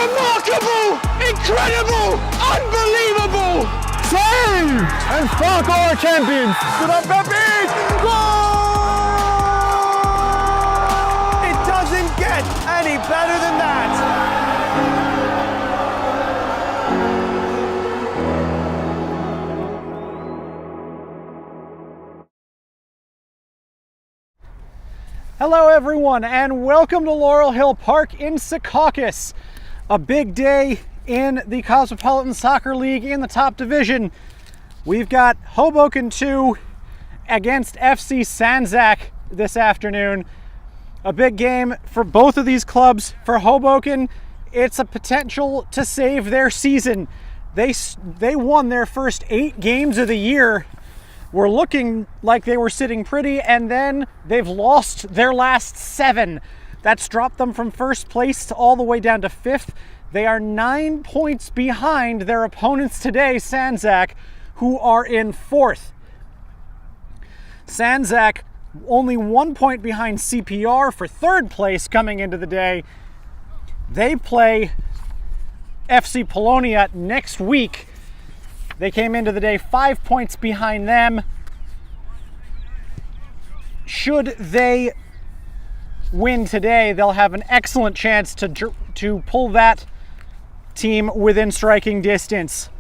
Remarkable! Incredible! Unbelievable! Save! And fuck our champions! Good up, Pepe! Goal! It doesn't get any better than that! Hello everyone and welcome to Laurel Hill Park in Secaucus. A big day in the Cosmopolitan Soccer League in the top division. We've got Hoboken 2 against FC Sandzak this afternoon. A big game for both of these clubs. For Hoboken, it's a potential to save their season. They won their first 8 games of the year, were looking like they were sitting pretty, and then they've lost their last 7. That's dropped them from first place to all the way down to 5th. They are 9 points behind their opponents today, Sandzak, who are in 4th. Sandzak only 1 point behind CPR for 3rd place coming into the day. They play FC Polonia next week. They came into the day 5 points behind them. Should they win today, they'll have an excellent chance to pull that team within striking distance.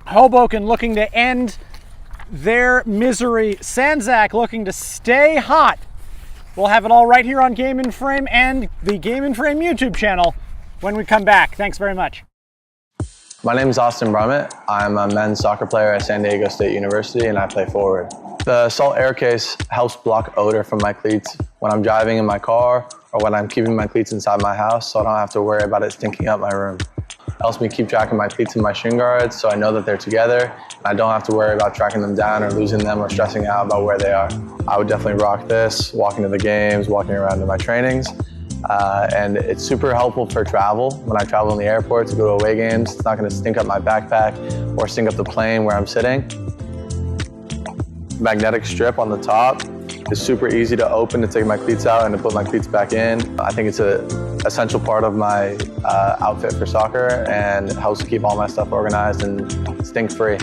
Hoboken looking to end their misery. Sandzak looking to stay hot. We'll have it all right here on Game in Frame and the Game in Frame YouTube channel when we come back. Thanks very much. My name is Austin Brummett. I'm a men's soccer player at San Diego State University and I play forward. The Salt Air Case helps block odor from my cleats when I'm driving in my car or when I'm keeping my cleats inside my house, so I don't have to worry about it stinking up my room. It helps me keep track of my cleats and my shin guards so I know that they're together and I don't have to worry about tracking them down or losing them or stressing out about where they are. I would definitely rock this, walking to the games, walking around to my trainings. And it's super helpful for travel. When I travel in the airport to go to away games, it's not going to stink up my backpack or stink up the plane where I'm sitting. Magnetic strip on the top is super easy to open to take my cleats out and to put my cleats back in. I think it's an essential part of my outfit for soccer and it helps keep all my stuff organized and stink-free.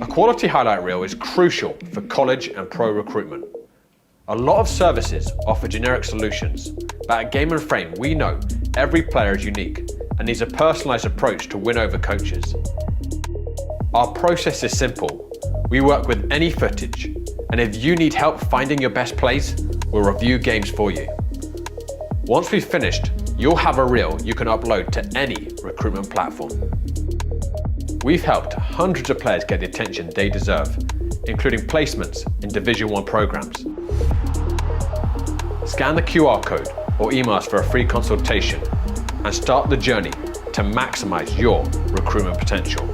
A quality highlight reel is crucial for college and pro recruitment. A lot of services offer generic solutions, but at Game & Frame we know every player is unique and needs a personalised approach to win over coaches. Our process is simple. We work with any footage, and if you need help finding your best plays, we'll review games for you. Once we've finished, you'll have a reel you can upload to any recruitment platform. We've helped hundreds of players get the attention they deserve, including placements in Division 1 programs. Scan the QR code or email us for a free consultation and start the journey to maximize your recruitment potential.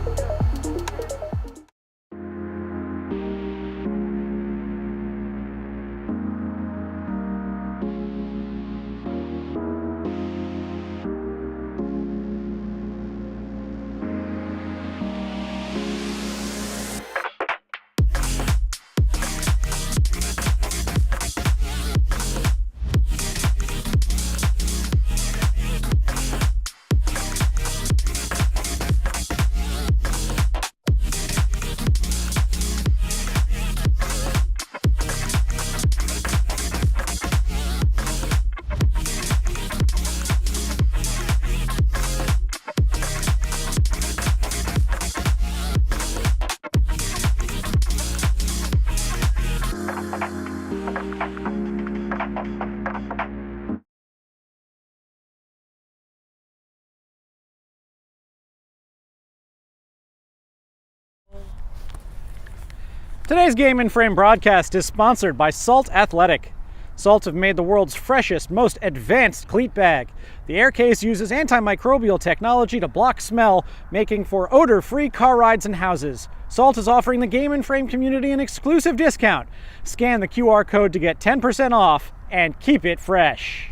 Today's Game in Frame broadcast is sponsored by Salt Athletic. Salt have made the world's freshest, most advanced cleat bag. The Air Case uses antimicrobial technology to block smell, making for odor-free car rides and houses. Salt is offering the Game in Frame community an exclusive discount. Scan the QR code to get 10% off and keep it fresh.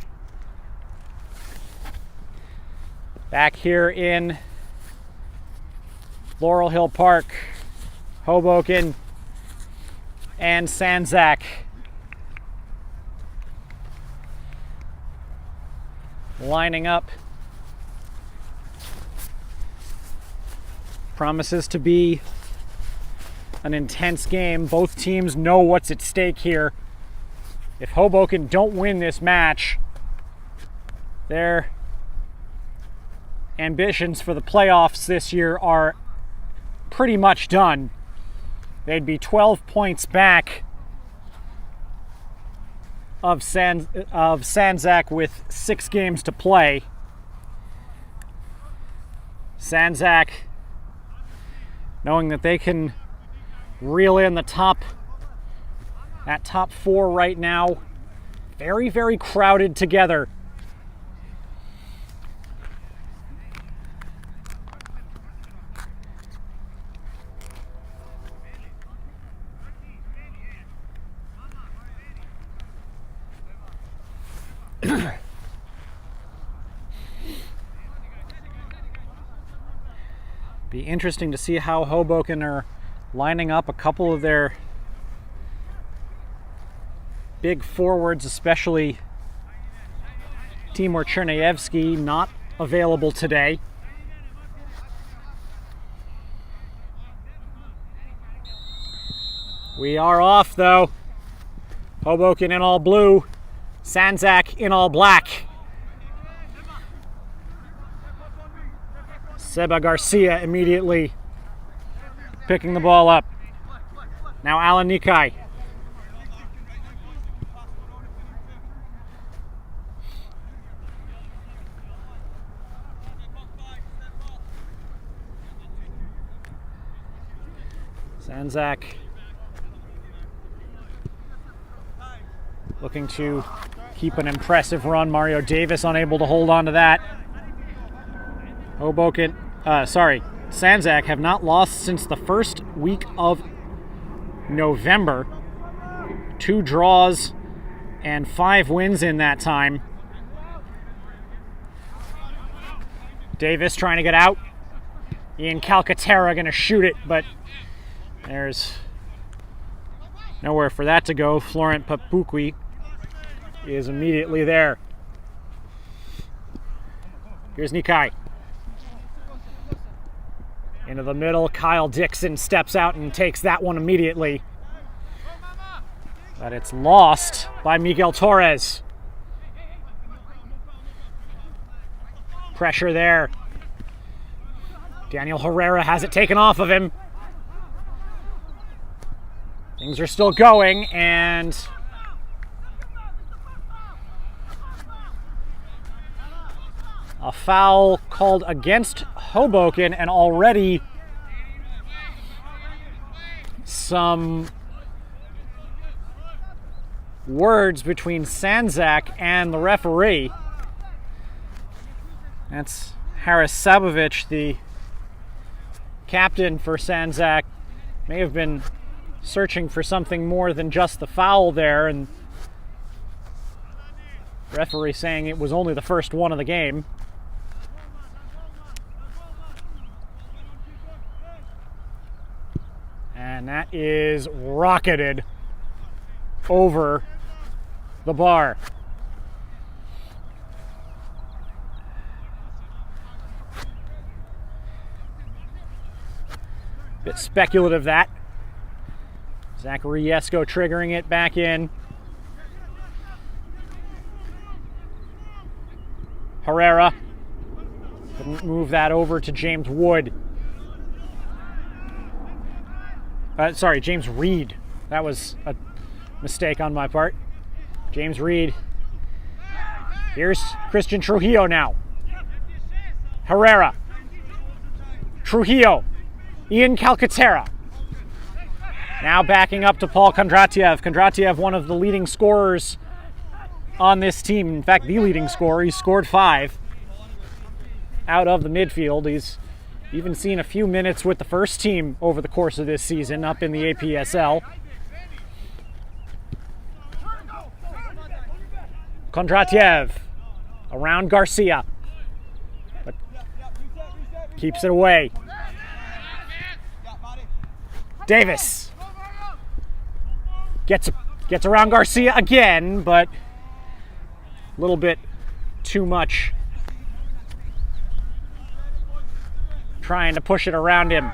Back here in Laurel Hill Park, Hoboken, and Sandzak lining up. Promises to be an intense game. Both teams know what's at stake here. If Hoboken don't win this match, their ambitions for the playoffs this year are pretty much done. They'd be 12 points back of Sandzak with 6 games to play. Sandzak, knowing that they can reel in the top 4 right now, very, very crowded together. Be interesting to see how Hoboken are lining up. A couple of their big forwards, especially Timur Chernyevsky, not available today. We are off though. Hoboken in all blue, Sandzak in all black. Seba Garcia immediately picking the ball up. Now Alan Nikai. Sandzak looking to keep an impressive run. Mario Davis unable to hold on to that. Sandzak have not lost since the first week of November. 2 draws and 5 wins in that time. Davis trying to get out. Ian Calcaterra going to shoot it, but there's nowhere for that to go. Florent Papukwi is immediately there. Here's Nikai. Into the middle, Kyle Dixon steps out and takes that one immediately. But it's lost by Miguel Torres. Pressure there. Daniel Herrera has it taken off of him. Things are still going, and a foul called against Hoboken, and already some words between Sandzak and the referee. That's Haris Sabovic, the captain for Sandzak, may have been searching for something more than just the foul there, and referee saying it was only the first one of the game. And that is rocketed over the bar. Bit speculative that. Zachary Yesko triggering it back in. Herrera couldn't move that over to James Wood. James Reed. That was a mistake on my part. James Reed. Here's Christian Trujillo now. Herrera. Trujillo. Ian Calcaterra. Now backing up to Paul Kondratiev. Kondratiev, one of the leading scorers on this team. In fact, the leading scorer. He's scored 5 out of the midfield. He's even seen a few minutes with the first team over the course of this season up in the APSL. Kondratiev around Garcia, but keeps it away. Davis gets around Garcia again, but a little bit too much trying to push it around him.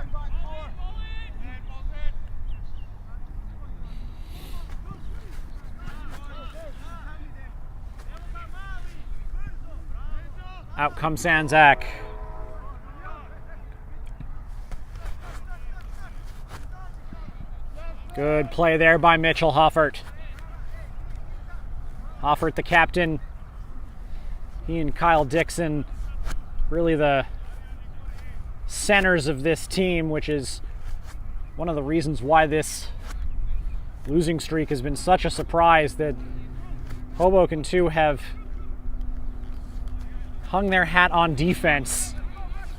Out comes Sandzak. Good play there by Mitchell Hoffert. Hoffert, the captain. He and Kyle Dixon, really the centers of this team, which is one of the reasons why this losing streak has been such a surprise, that Hoboken too have hung their hat on defense.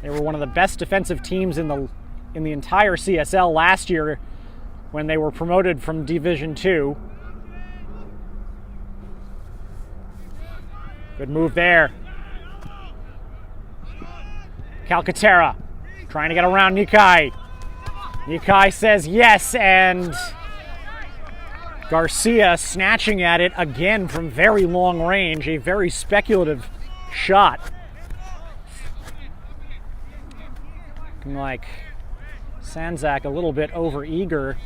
They were one of the best defensive teams in the entire CSL last year when they were promoted from Division 2. Good move there. Calcaterra trying to get around Nikai. Nikai says yes, and Garcia snatching at it again from very long range. A very speculative shot. Looking like Sandzak a little bit over-eager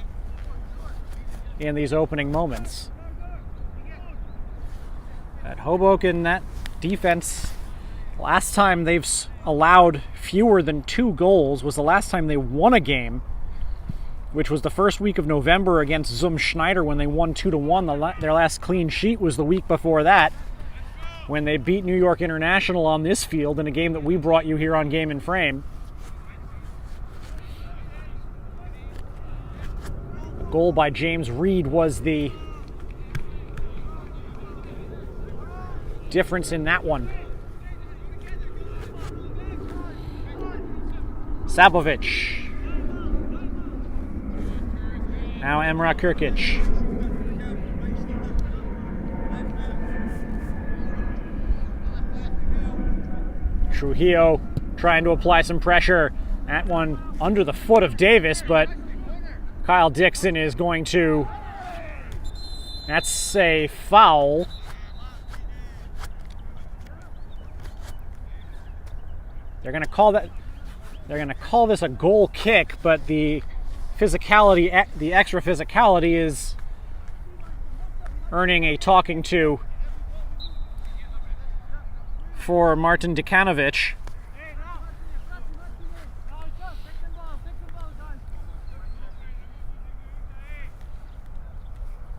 in these opening moments. At Hoboken, that defense, last time they've allowed fewer than 2 goals was the last time they won a game, which was the first week of November against Zum Schneider when they won 2-1. Their last clean sheet was the week before that, when they beat New York International on this field in a game that we brought you here on Game and Frame. A goal by James Reed was the difference in that one. Sabovic. Now Emrah Kirkic. Trujillo trying to apply some pressure. That one under the foot of Davis, but Kyle Dixon is going to... That's a foul. They're going to call that... They're going to call this a goal kick, but the physicality, the extra physicality is earning a talking to for Martin Dekanovic.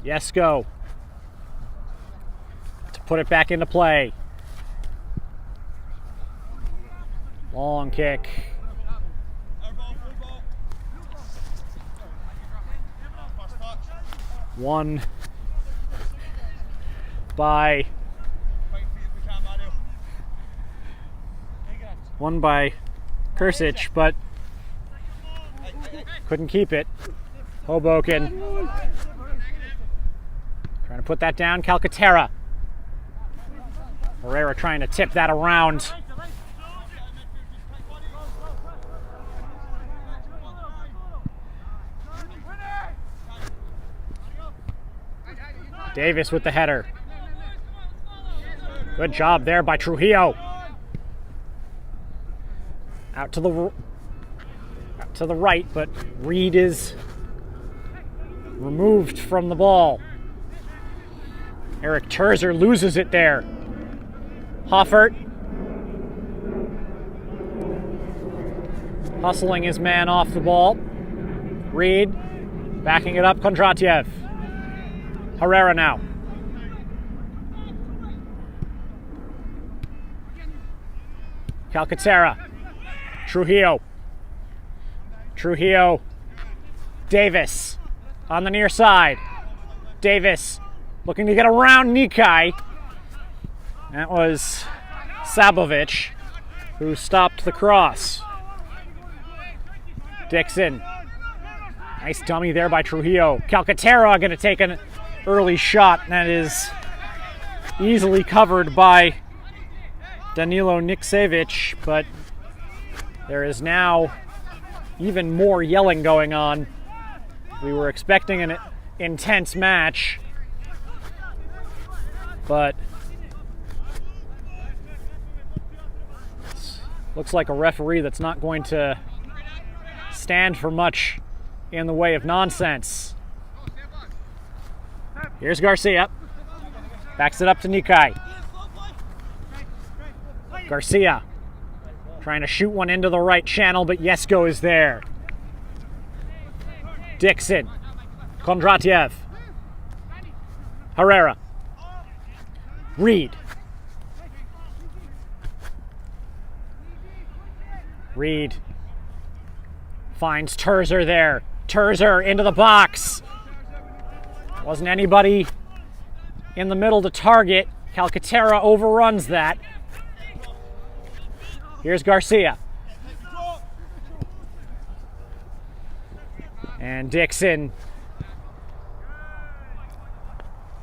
Jesko to put it back into play. Long kick. Won by Kursic, but couldn't keep it. Hoboken trying to put that down. Calcaterra. Herrera trying to tip that around. Davis with the header. Good job there by Trujillo. Out to the right, but Reed is removed from the ball. Eric Terzer loses it there. Hoffert hustling his man off the ball. Reed backing it up. Kondratiev. Herrera now. Calcaterra. Trujillo. Davis on the near side. Davis looking to get around Nikai. That was Sabovic who stopped the cross. Dixon. Nice dummy there by Trujillo. Calcaterra going to take an early shot, and that is easily covered by Danilo Niksevic, but there is now even more yelling going on. We were expecting an intense match, but Looks like a referee that's not going to stand for much in the way of nonsense. Here's Garcia. Backs it up to Nikai. Garcia trying to shoot one into the right channel, but Yesko is there. Dixon. Kondratiev. Herrera. Reed. Reed finds Terzer there. Terzer into the box. Wasn't anybody in the middle to target. Calcaterra overruns that. Here's Garcia. And Dixon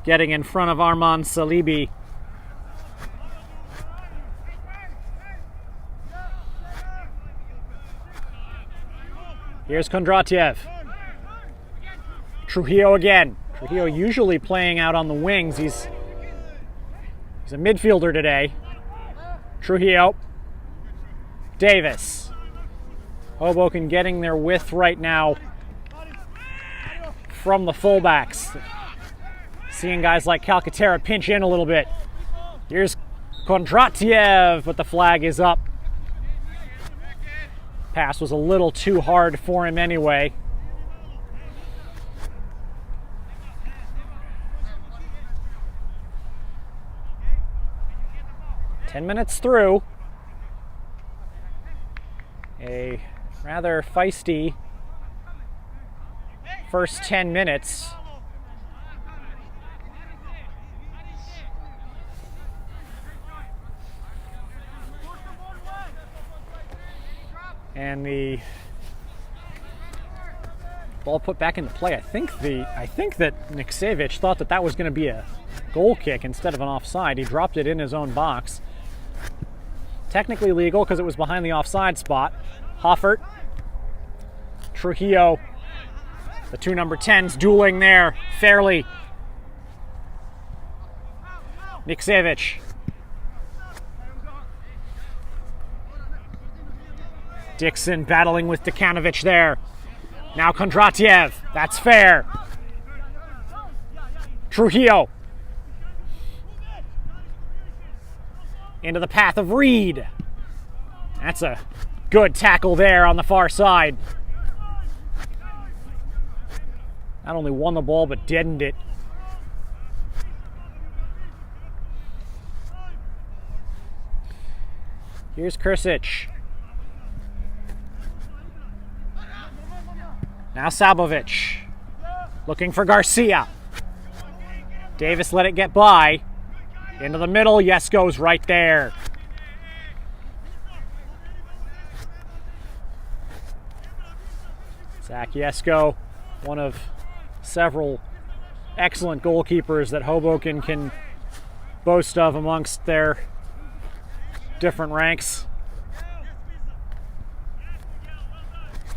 getting in front of Armand Salibi. Here's Kondratiev. Trujillo again. Trujillo usually playing out on the wings. He's a midfielder today. Trujillo. Davis. Hoboken getting their width right now from the fullbacks. Seeing guys like Calcaterra pinch in a little bit. Here's Kondratiev, but the flag is up. Pass was a little too hard for him anyway. "10 minutes through. A rather feisty first 10 minutes. And the ball put back into play. I think that Niksevic thought that was going to be a goal kick instead of an offside. He dropped it in his own box. Technically legal because it was behind the offside spot. Hoffert, Trujillo, the two number 10s dueling there fairly. Niksevic. Dixon battling with Dekanovic there. Now Kondratiev. That's fair. Trujillo. Into the path of Reed. That's a good tackle there on the far side. Not only won the ball, but deadened it. Here's Krsic. Now Sabovic. Looking for Garcia. Davis let it get by. Into the middle, Yesko's right there. Zach Yesko, one of several excellent goalkeepers that Hoboken can boast of amongst their different ranks.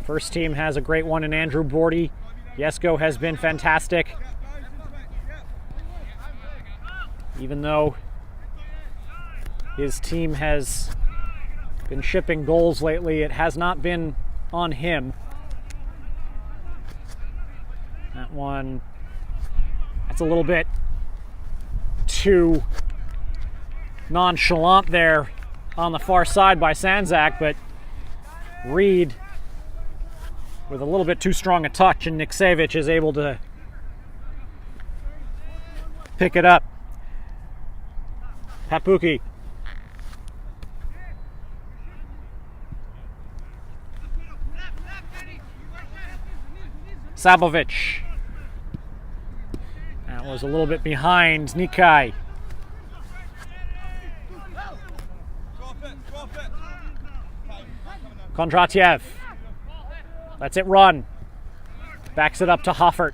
First team has a great one in Andrew Bordy. Yesko has been fantastic. Even though his team has been shipping goals lately, it has not been on him. That one, that's a little bit too nonchalant there on the far side by Sandzak, but Reed with a little bit too strong a touch, and Niksevic is able to pick it up. Papuki. Sabovic. That was a little bit behind Nikai. Kondratiev. Lets it run. Backs it up to Hoffert.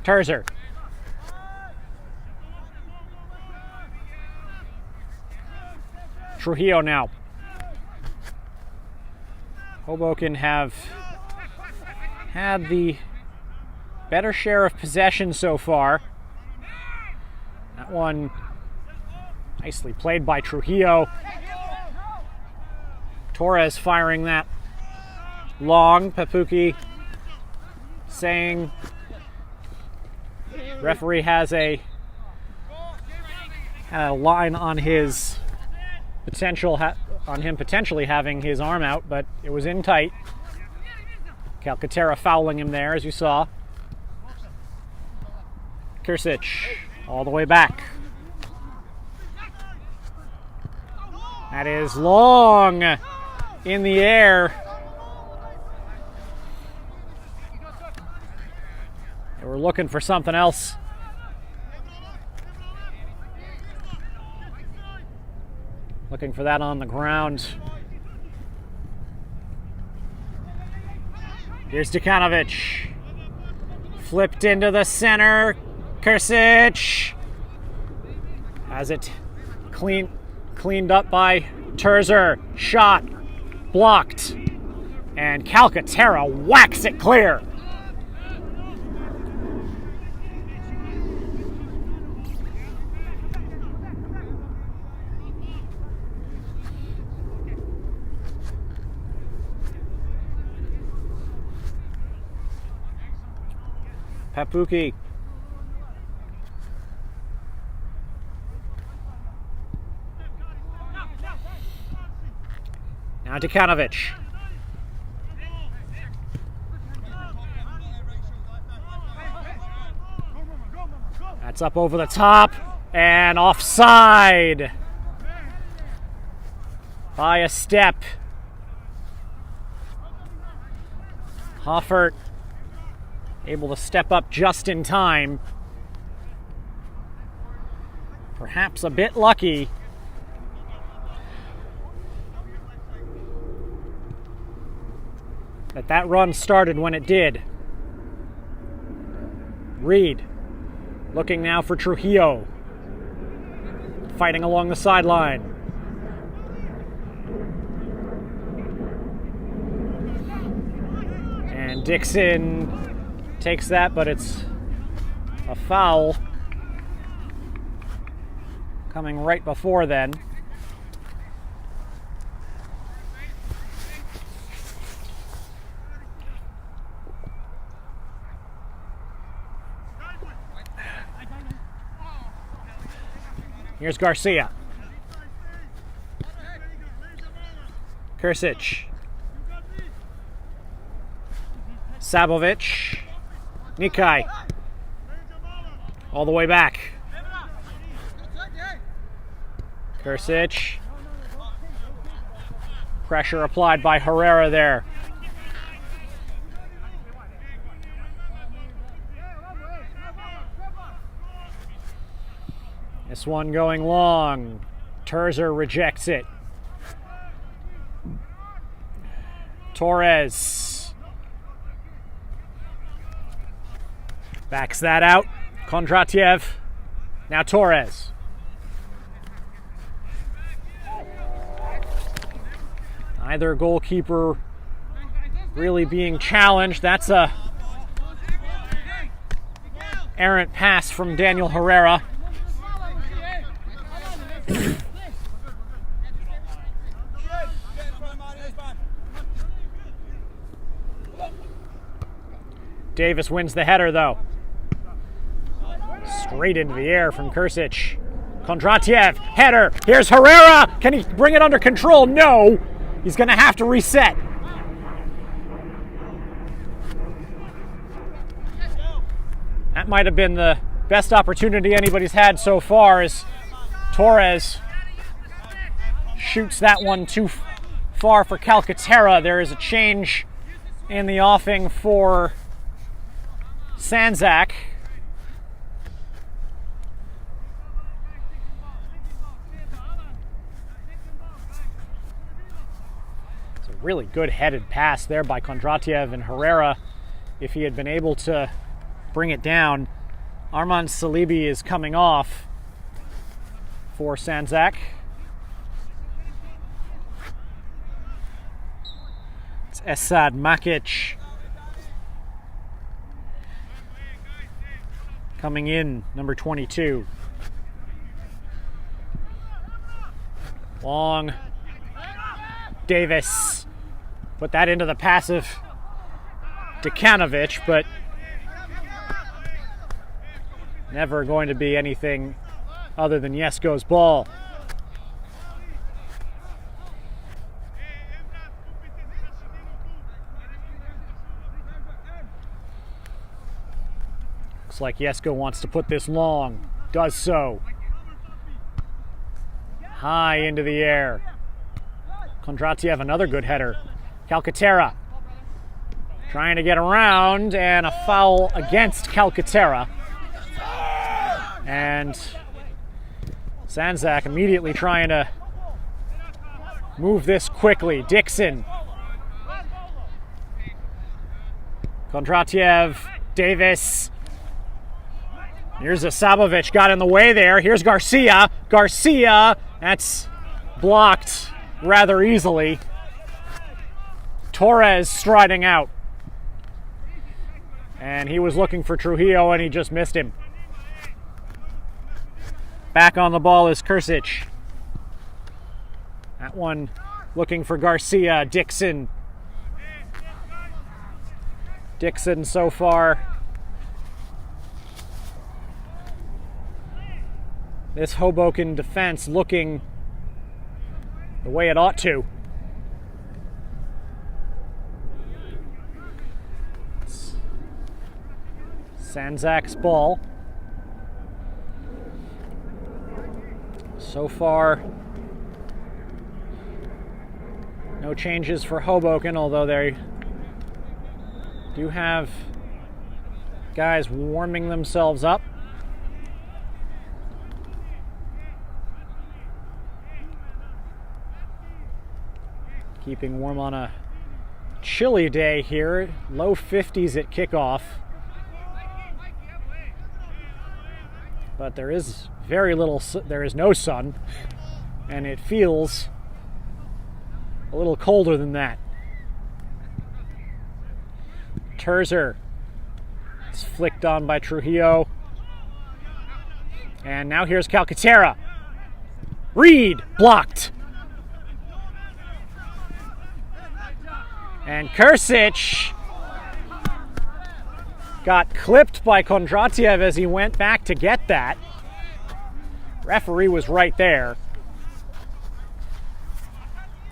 Terzer. Trujillo now. Hoboken have had the better share of possession so far. That one Nicely played by Trujillo. Torres firing that long. Papuki saying referee has a line on his on him potentially having his arm out, but it was in tight. Calcaterra fouling him there, as you saw. Kirsic all the way back. That is long in the air. They were looking for something else. Looking for that on the ground. Here's Djukanovic. Flipped into the center. Kirsic has it cleaned up by Terzer. Shot blocked. And Calcaterra whacks it clear. Papuki. Now Djukanovic. That's up over the top and offside by a step. Hoffert able to step up just in time. Perhaps a bit lucky. That run started when it did. Reed looking now for Trujillo. Fighting along the sideline. And Dixon takes that, but it's a foul coming right before then. Here's Garcia. Kirsic. Sabovic. Nikai. All the way back. Kirsic. Pressure applied by Herrera there. This one going long. Terzer rejects it. Torres backs that out. Kondratiev. Now Torres. Either goalkeeper really being challenged. That's a errant pass from Daniel Herrera. Davis wins the header, though. Straight into the air from Kirsic. Kondratiev, header. Here's Herrera. Can he bring it under control? No. He's going to have to reset. That might have been the best opportunity anybody's had so far, as Torres shoots that one too far for Calcaterra. There is a change in the offing for Sandzak. It's a really good headed pass there by Kondratiev, and Herrera, if he had been able to bring it down. Arman Salibi is coming off for Sandzak. It's Esad Makic coming in, number 22. Long. Davis. Put that into the passive Dekanovic, but never going to be anything other than Jesko's ball. Looks like Jesko wants to put this long. Does so. High into the air. Kondratiev, another good header. Calcaterra trying to get around, and a foul against Calcaterra. And Sandzak immediately trying to move this quickly. Dixon. Kondratiev. Davis. Here's Sabovic, got in the way there. Here's Garcia. Garcia, that's blocked rather easily. Torres striding out. And he was looking for Trujillo and he just missed him. Back on the ball is Kursic. That one looking for Garcia. Dixon. Dixon so far. This Hoboken defense looking the way it ought to. Sandzak's ball. So far, no changes for Hoboken, although they do have guys warming themselves up. Keeping warm on a chilly day here. Low 50s at kickoff. But there is there is no sun, and it feels a little colder than that. Terzer is flicked on by Trujillo. And now here's Calcaterra. Reed blocked. And Kursic got clipped by Kondratiev as he went back to get that. Referee was right there.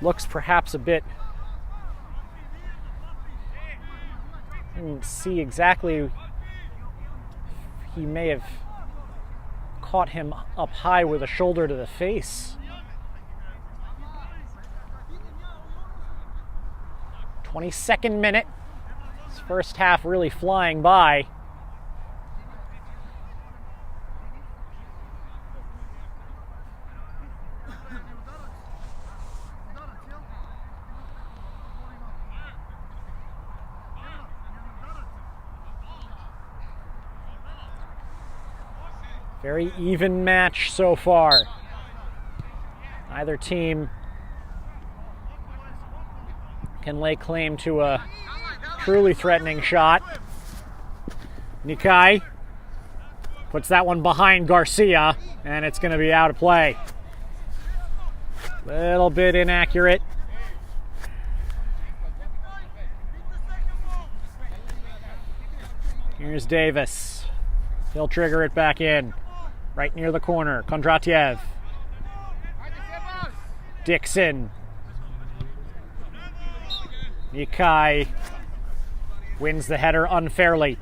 Looks perhaps a bit... Didn't see exactly... He may have caught him up high with a shoulder to the face. 22nd minute. This first half really flying by. Very even match so far. Neither team can lay claim to a truly threatening shot. Nikai puts that one behind Garcia, and it's going to be out of play. Little bit inaccurate. Here's Davis. He'll trigger it back in. Right near the corner. Kondratiev. Dixon. Nikai wins the header unfairly.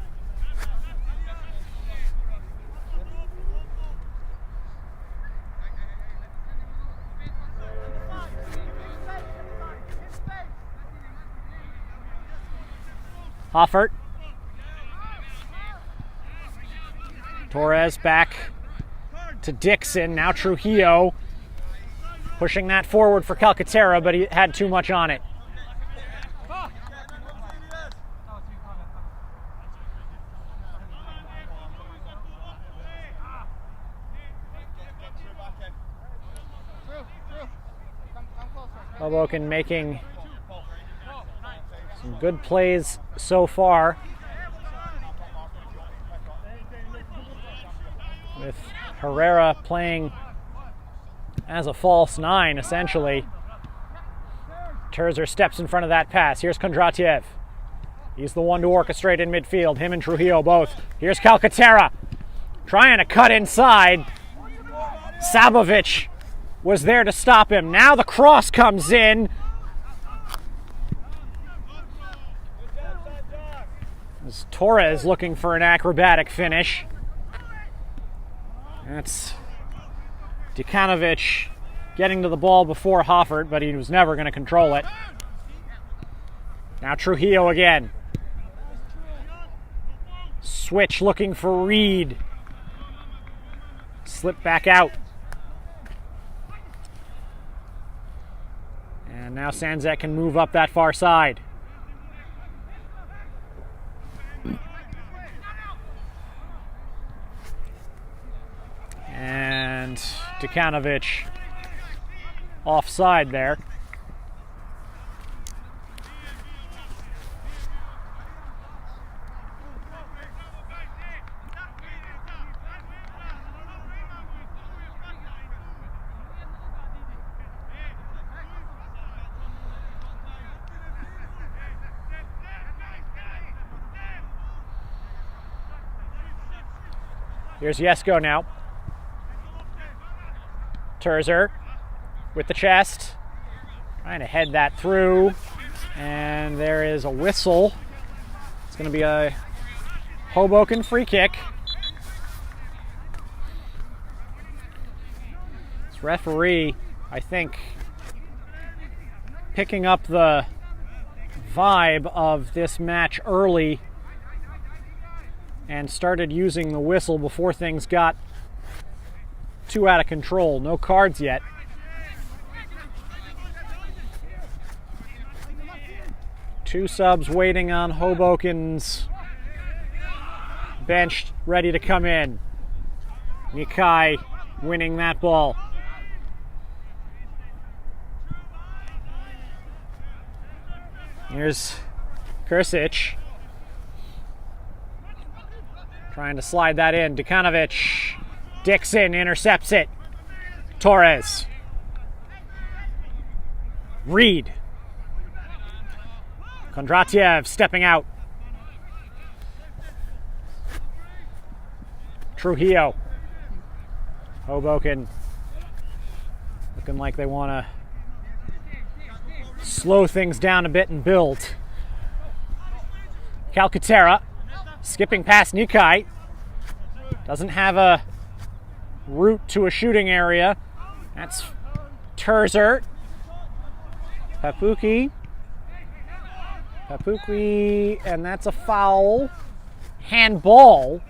Hoffert. Torres back to Dixon. Now Trujillo pushing that forward for Calcaterra, but he had too much on it. Hoboken making some good plays so far, with Herrera playing as a false 9, essentially. Terzer steps in front of that pass. Here's Kondratiev. He's the one to orchestrate in midfield. Him and Trujillo both. Here's Calcaterra trying to cut inside. Sabovic was there to stop him. Now the cross comes in. As Torres looking for an acrobatic finish. That's Djukanovic getting to the ball before Hoffert, but he was never going to control it. Now Trujillo again. Switch looking for Reed. Slip back out. And now Sandzak can move up that far side. And Djukanovic offside there. Here's Jesko now. Terzer with the chest. Trying to head that through. And there is a whistle. It's going to be a Hoboken free kick. This referee, I think, picking up the vibe of this match early and started using the whistle before things got too out of control. No cards yet. Two subs waiting on Hoboken's bench, ready to come in. Nikai winning that ball. Here's Kursic. Trying to slide that in. Djukanovic. Dixon intercepts it. Torres. Reed. Kondratiev stepping out. Trujillo. Hoboken looking like they want to slow things down a bit and build. Calcaterra skipping past Nikai. Doesn't have a route to a shooting area. That's Terzer. Papuki, and that's a foul. Handball.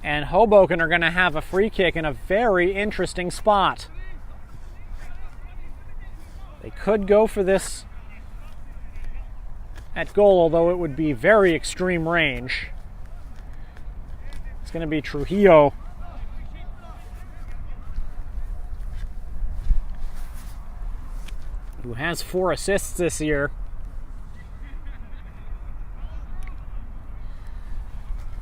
And Hoboken are going to have a free kick in a very interesting spot. They could go for this at goal, although it would be very extreme range. It's going to be Trujillo. Who has 4 assists this year.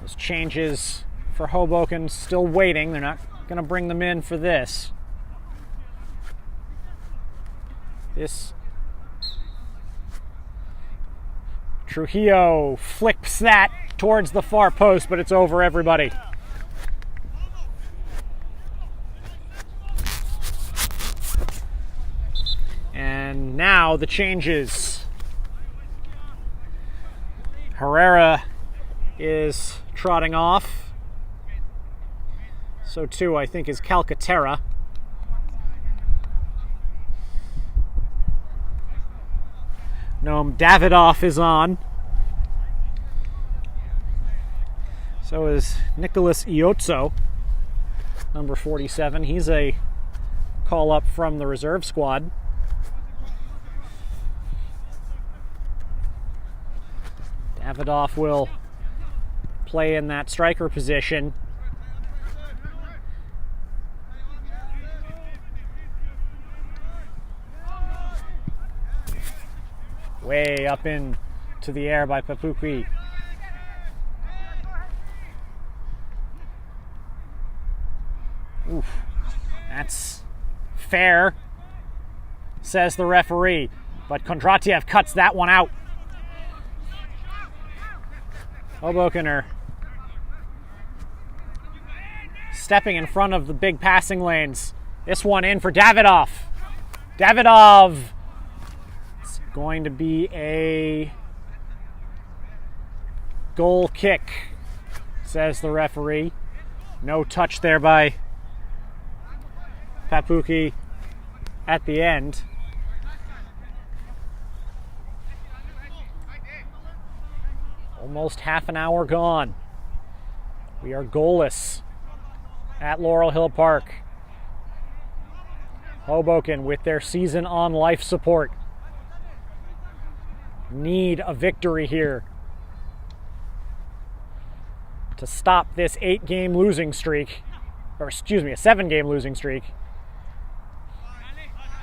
Those changes for Hoboken still waiting. They're not going to bring them in for this. Trujillo flicks that towards the far post, but it's over everybody. And now the changes. Herrera is trotting off. So too, I think, is Calcaterra. Noam Davidoff is on. So is Nicholas Iozzo, number 47. He's a call up from the reserve squad. Davidoff will play in that striker position. Way up into the air by Papuki. Oof. That's fair, says the referee. But Kondratiev cuts that one out. Hoboken are stepping in front of the big passing lanes. This one in for Davidov. Davidov. It's going to be a goal kick, says the referee. No touch there by Papuki at the end. Almost half an hour gone. We are goalless at Laurel Hill Park. Hoboken, with their season on life support, need a victory here to stop this 8-game losing streak, or excuse me, a 7-game losing streak,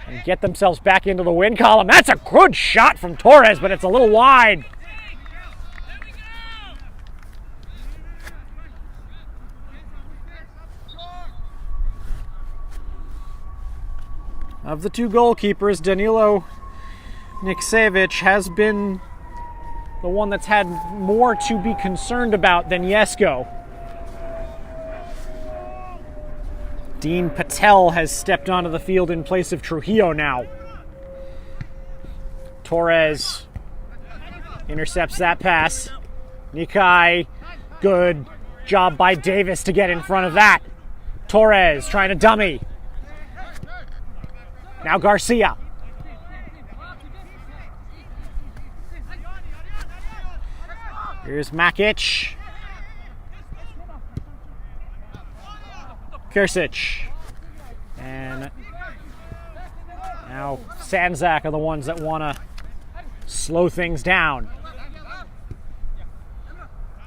and get themselves back into the win column. That's a good shot from Torres, but it's a little wide. Of the two goalkeepers, Danilo Niksevic has been the one that's had more to be concerned about than Jesko. Dean Patel has stepped onto the field in place of Trujillo now. Torres intercepts that pass. Nikai, good job by Davis to get in front of that. Torres trying to dummy. Now Garcia. Here's Makic. Kirsic. And now Sandzak are the ones that want to slow things down.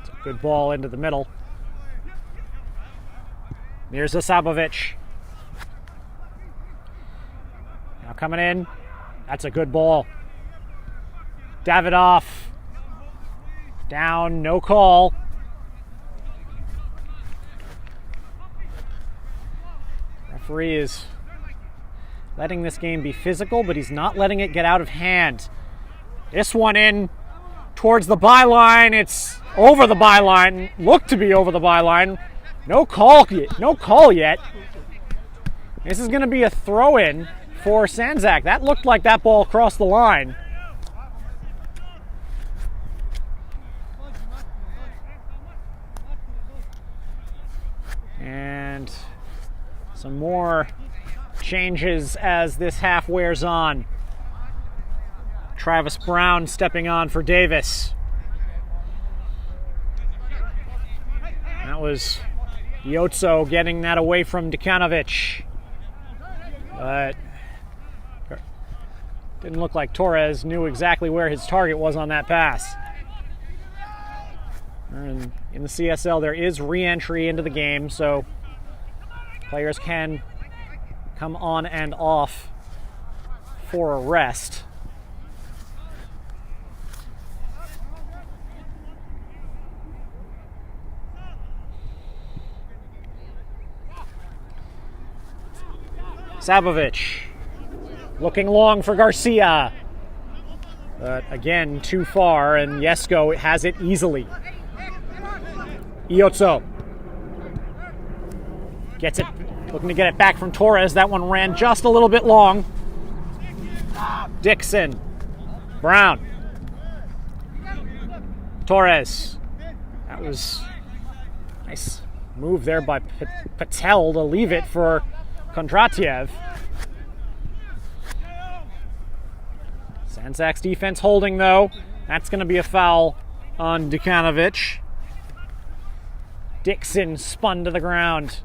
It's a good ball into the middle. Mirza Sabovic. Now coming in. That's a good ball. Davidov. Down, no call. Referee is letting this game be physical, but he's not letting it get out of hand. This one in towards the byline. It's over the byline. Looked to be over the byline. No call yet. This is going to be a throw-in for Sandzak. That looked like that ball crossed the line. And some more changes as this half wears on. Travis Brown stepping on for Davis. That was Yotso getting that away from Dekanovic. But didn't look like Torres knew exactly where his target was on that pass. And in the CSL, there is re-entry into the game, so players can come on and off for a rest. Sabovic looking long for Garcia. But again, too far, and Jesko has it easily. Iotso gets it, looking to get it back from Torres. That one ran just a little bit long. Dixon. Brown. Torres. That was a nice move there by Patel to leave it for Kondratiev. Sandzak's defense holding, though. That's going to be a foul on Dekanovic. Dixon spun to the ground.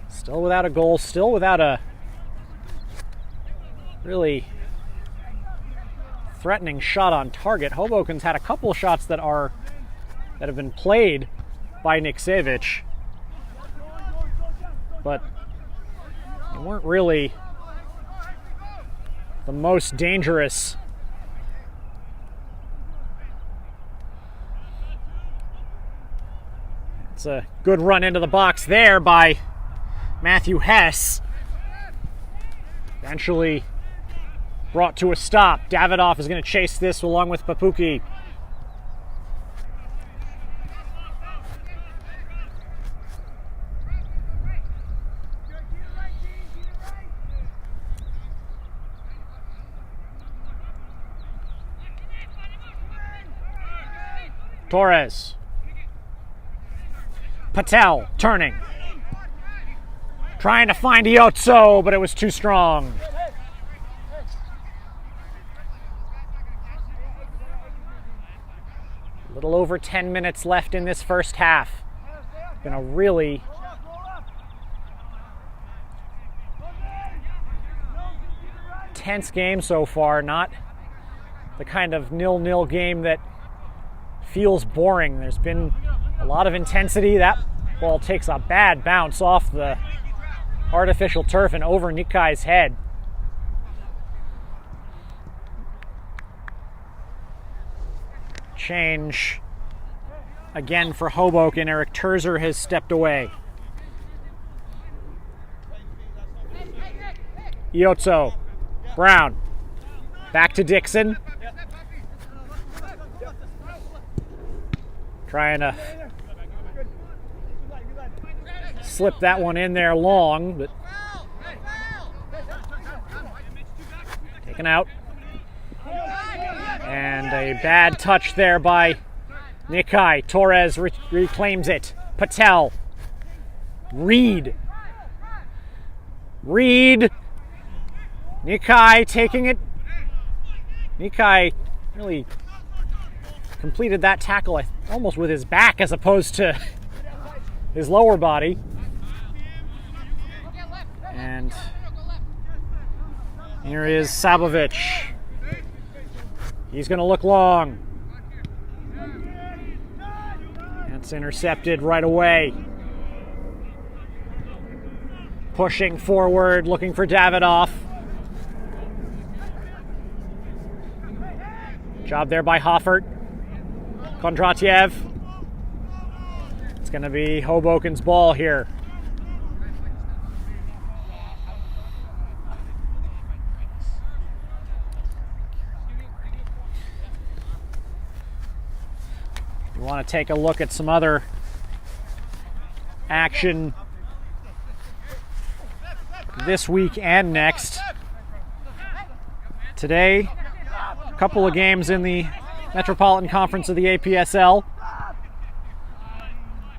Still without a goal, still without a really threatening shot on target. Hoboken's had a couple shots that have been played by Niksevic. but they weren't really the most dangerous. It's a good run into the box there by Matthew Hess. Eventually brought to a stop. Davidoff is going to chase this along with Papuki. Torres. Patel turning. Trying to find Iotso, but it was too strong. A little over 10 minutes left in this first half. Been a really tense game so far. Not the kind of 0-0 game that feels boring. There's been a lot of intensity. That ball takes a bad bounce off the artificial turf and over Nikai's head. Change again for Hoboken. Eric Terzer has stepped away. Iotso. Brown. Back to Dixon. Trying to slip that one in there long, but taken out. And a bad touch there by Nikai. Torres reclaims it. Patel. Reed. Nikai taking it. Nikai really completed that tackle almost with his back as opposed to his lower body. And here is Sabovic. He's going to look long. That's intercepted right away. Pushing forward, looking for Davidoff. Job there by Hoffert. Kondratiev. It's going to be Hoboken's ball here. You want to take a look at some other action this week and next. Today, a couple of games in the Metropolitan Conference of the APSL.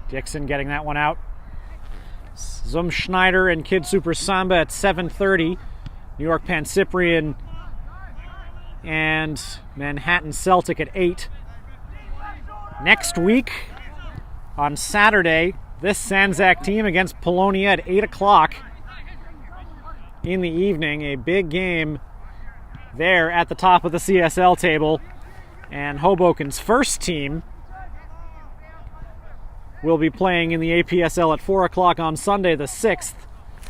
Dixon getting that one out. Zum Schneider and Kid Super Samba at 7:30. New York Pan Cyprian and Manhattan Celtic at 8. Next week, on Saturday, this Sandzak team against Polonia at 8 o'clock in the evening. A big game there at the top of the CSL table. And Hoboken's first team will be playing in the APSL at 4 o'clock on Sunday the 6th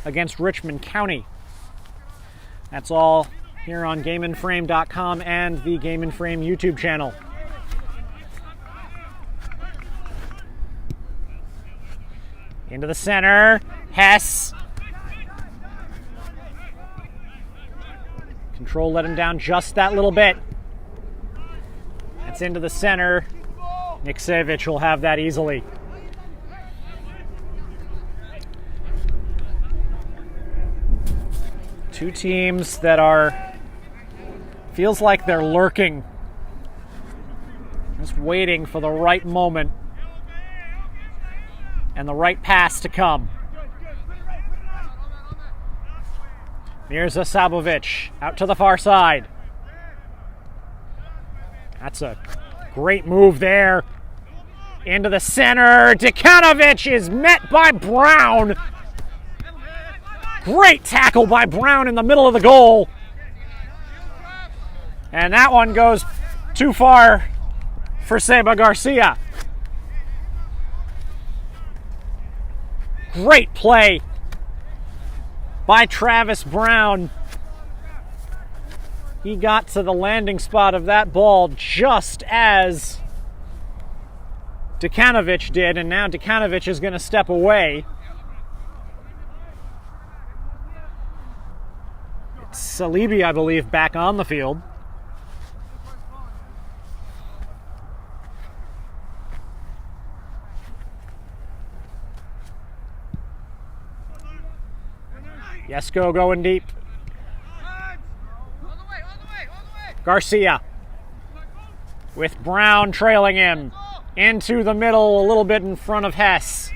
against Richmond County. That's all here on GameandFrame.com and the Game and Frame YouTube channel. Into the center, Hess. Control let him down just that little bit. It's into the center. Niksevich will have that easily. Two teams that feels like they're lurking. Just waiting for the right moment and the right pass to come. Mirza Sabovic out to the far side. That's a great move there. Into the center. Dekanovic is met by Brown. Great tackle by Brown in the middle of the goal. And that one goes too far for Seba Garcia. Great play by Travis Brown. He got to the landing spot of that ball just as Dekanovic did, and now Dekanovic is going to step away. It's Salibi, I believe, back on the field. Yesko going deep. Garcia with Brown trailing him into the middle, a little bit in front of Hess.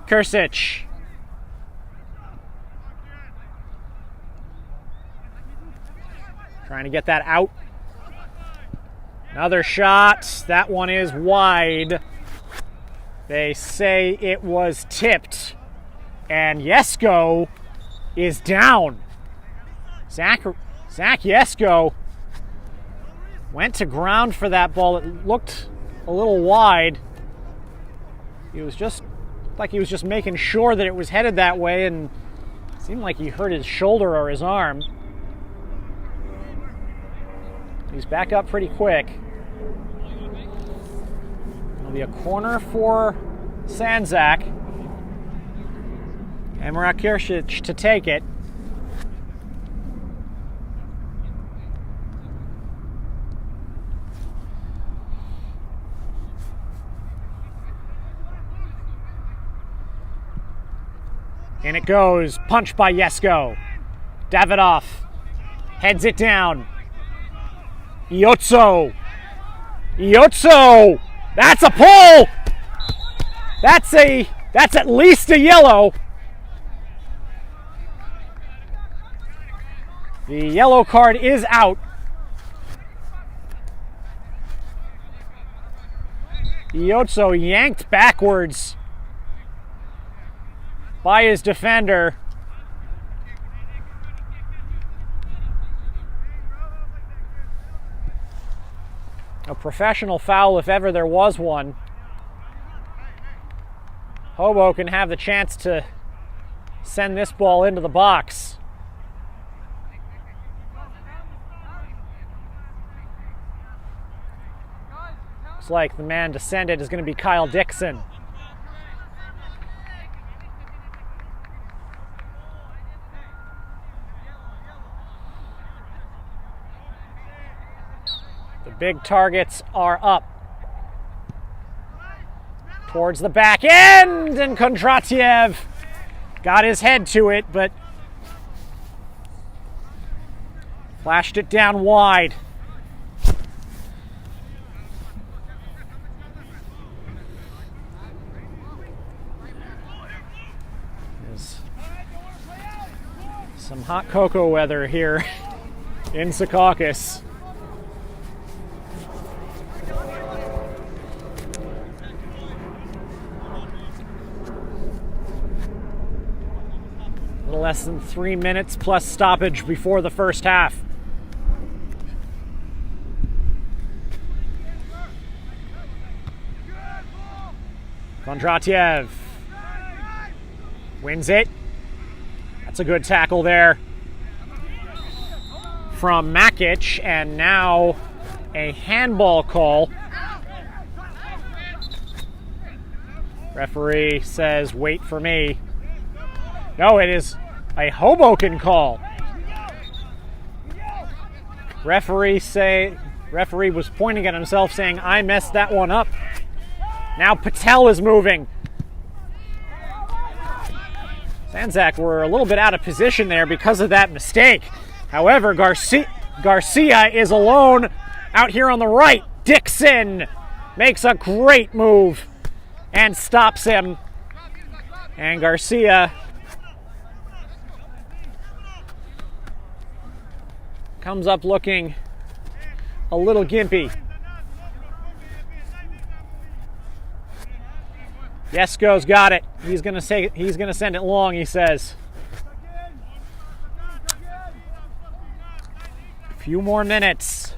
Kursic. Trying to get that out. Another shot. That one is wide. They say it was tipped. And Yesko is down. Zach Yesko went to ground for that ball. It looked a little wide. He was just making sure that it was headed that way, and it seemed like he hurt his shoulder or his arm. He's back up pretty quick. It'll be a corner for Sandzak. Emrah Kursic to take it. In it goes. Punch by Yesko. Davidoff heads it down. Iotso. That's a pull. That's at least a yellow. The yellow card is out. Iotso yanked backwards by his defender. A professional foul if ever there was one. Hoboken have the chance to send this ball into the box. Looks like the man to send it is going to be Kyle Dixon. The big targets are up. Towards the back end, and Kondratiev got his head to it, but flashed it down wide. There's some hot cocoa weather here in Secaucus. Less than 3 minutes plus stoppage before the first half. Kondratiev wins it. That's a good tackle there from Makic, and now a handball call. Referee says, wait for me. No, it is a Hoboken call. Referee was pointing at himself saying, I messed that one up. Now Patel is moving. Sandzak were a little bit out of position there because of that mistake. However, Garcia is alone out here on the right. Dixon makes a great move and stops him. And Garcia comes up looking a little gimpy. Yesko's got it. He's gonna send it long, he says. A few more minutes.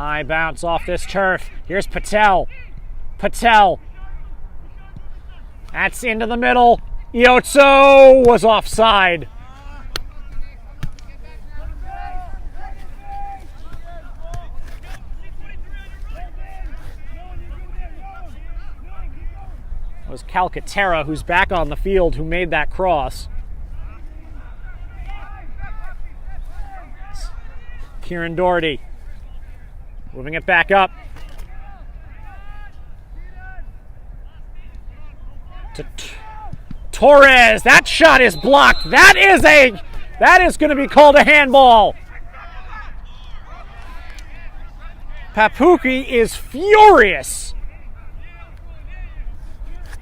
High bounce off this turf. Here's Patel. Patel. That's into the middle. Iotso was offside. It was Calcaterra, who's back on the field, who made that cross. Kieran Doherty moving it back up to Torres. That shot is blocked. That is going to be called a handball. Papuki is furious.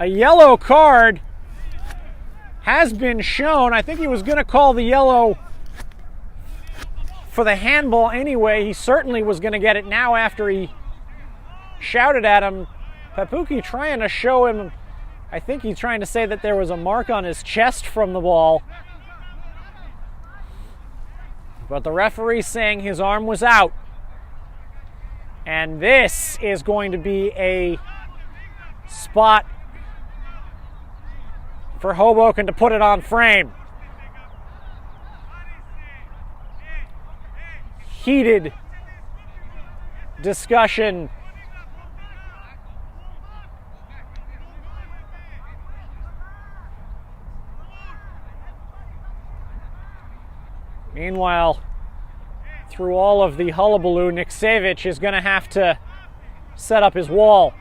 A yellow card has been shown. I think he was going to call the yellow for the handball anyway. He certainly was going to get it now after he shouted at him. Papuki trying to show him, I think he's trying to say that there was a mark on his chest from the ball. But the referee saying his arm was out. And this is going to be a spot for Hoboken to put it on frame. Heated discussion. Meanwhile, through all of the hullabaloo, Niksevic is going to have to set up his wall.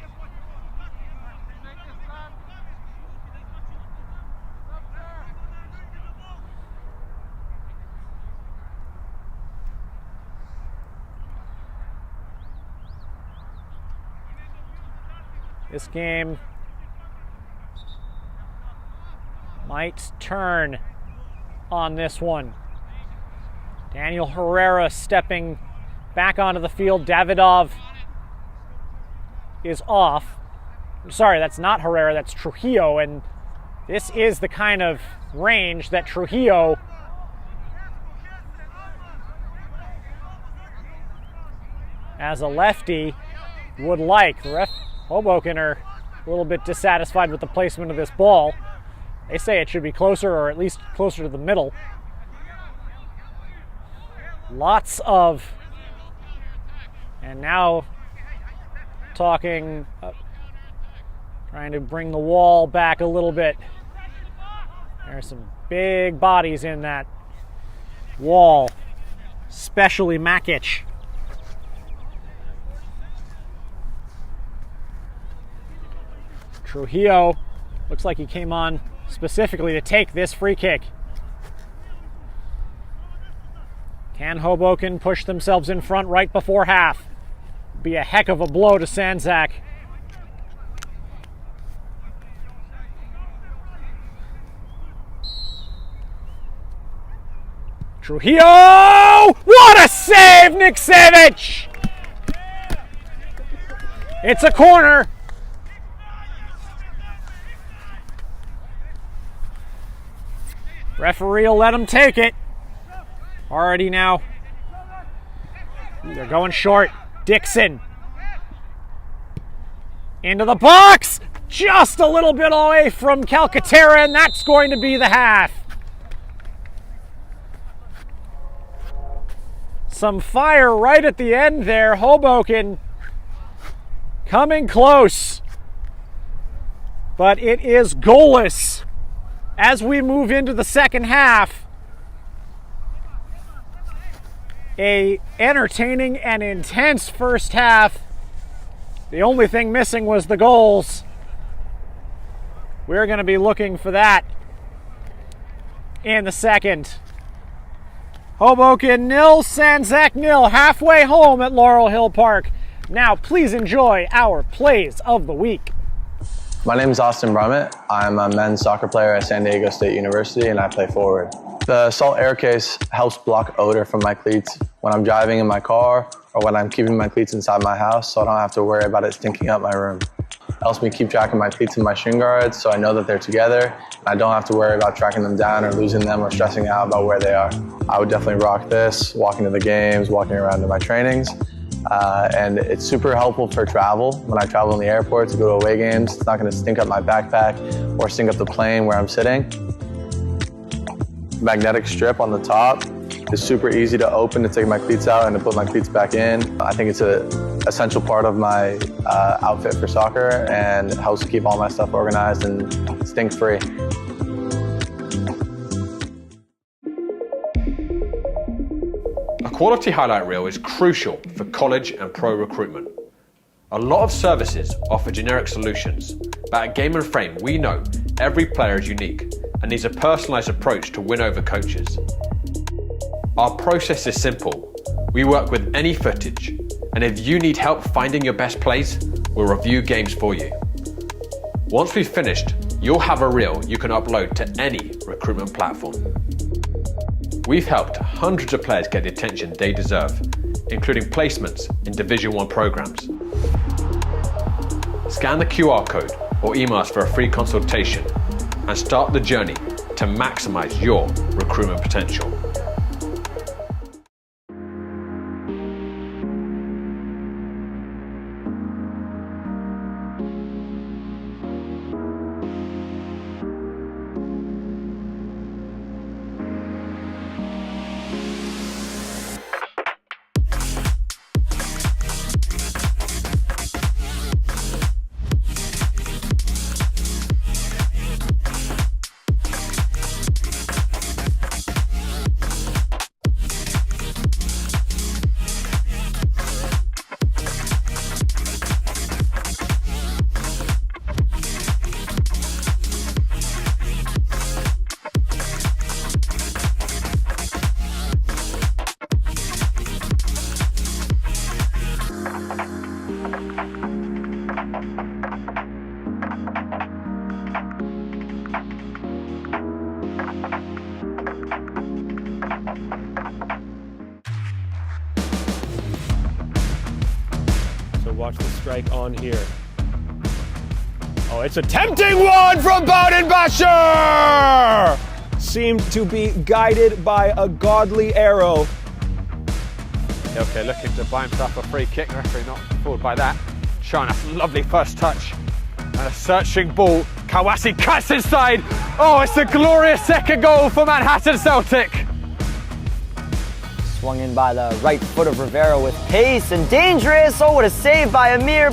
This game might turn on this one. Daniel Herrera stepping back onto the field. Davidov is off. I'm sorry, that's not Herrera, that's Trujillo, and this is the kind of range that Trujillo as a lefty would like. The Hoboken are a little bit dissatisfied with the placement of this ball. They say it should be closer, or at least closer to the middle. Lots of, and now talking, trying to bring the wall back a little bit. There's some big bodies in that wall, especially Makic. Trujillo looks like he came on specifically to take this free kick. Can Hoboken push themselves in front right before half? Be a heck of a blow to Sandzak. Trujillo! What a save, Niksevic! It's a corner. Referee will let him take it. Already now. They're going short. Dixon. Into the box. Just a little bit away from Calcaterra, and that's going to be the half. Some fire right at the end there. Hoboken coming close. But it is goalless. As we move into the second half, a entertaining and intense first half. The only thing missing was the goals. We're going to be looking for that in the second. Hoboken 0, Sandzak 0, halfway home at Laurel Hill Park. Now please enjoy our plays of the week. My name is Austin Brummett. I'm a men's soccer player at San Diego State University, and I play forward. The salt air case helps block odor from my cleats when I'm driving in my car or when I'm keeping my cleats inside my house, so I don't have to worry about it stinking up my room. It helps me keep track of my cleats and my shin guards, so I know that they're together, and I don't have to worry about tracking them down or losing them or stressing out about where they are. I would definitely rock this, walking to the games, walking around to my trainings, and it's super helpful for travel. When I travel in the airport to go to away games, it's not going to stink up my backpack or stink up the plane where I'm sitting. Magnetic strip on the top is super easy to open to take my cleats out and to put my cleats back in. I think it's an essential part of my outfit for soccer, and it helps keep all my stuff organized and stink-free. A quality highlight reel is crucial for college and pro recruitment. A lot of services offer generic solutions, but at Game & Frame we know every player is unique and needs a personalised approach to win over coaches. Our process is simple. We work with any footage, and if you need help finding your best plays, we'll review games for you. Once we've finished, you'll have a reel you can upload to any recruitment platform. We've helped hundreds of players get the attention they deserve, including placements in Division 1 programs. Scan the QR code or email us for a free consultation and start the journey to maximize your recruitment potential. Watch the strike on here. Oh, it's a tempting one from Baudenbacher! Seemed to be guided by a godly arrow. Okay, looking to buy himself a free kick. Referee not fooled by that. Showing us a lovely first touch. And a searching ball. Kawasi cuts inside. Oh, it's a glorious second goal for Manhattan Celtic. Swung in by the right foot of Rivera with pace and dangerous. Oh, what a save by Amir.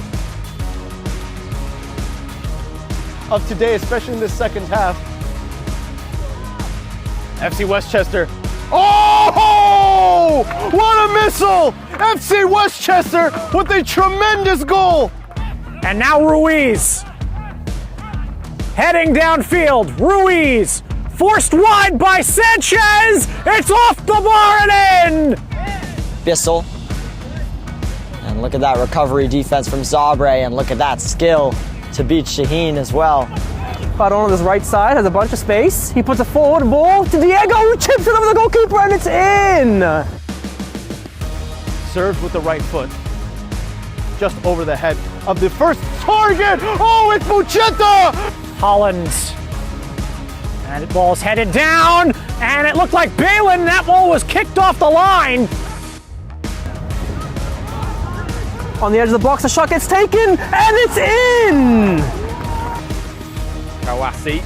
Of today, especially in the second half. FC Westchester. Oh! What a missile! FC Westchester with a tremendous goal. And now Ruiz. Heading downfield, Ruiz. Forced wide by Sanchez! It's off the bar and in! Bissell. And look at that recovery defense from Zabre, and look at that skill to beat Shaheen as well. Baron on his right side has a bunch of space. He puts a forward ball to Diego, who chips it over the goalkeeper, and it's in! Served with the right foot. Just over the head of the first target. Oh, it's Mucheta! Holland. And the ball's headed down, and it looked like Balin. That ball was kicked off the line. On the edge of the box, the shot gets taken, and it's in! Kawasi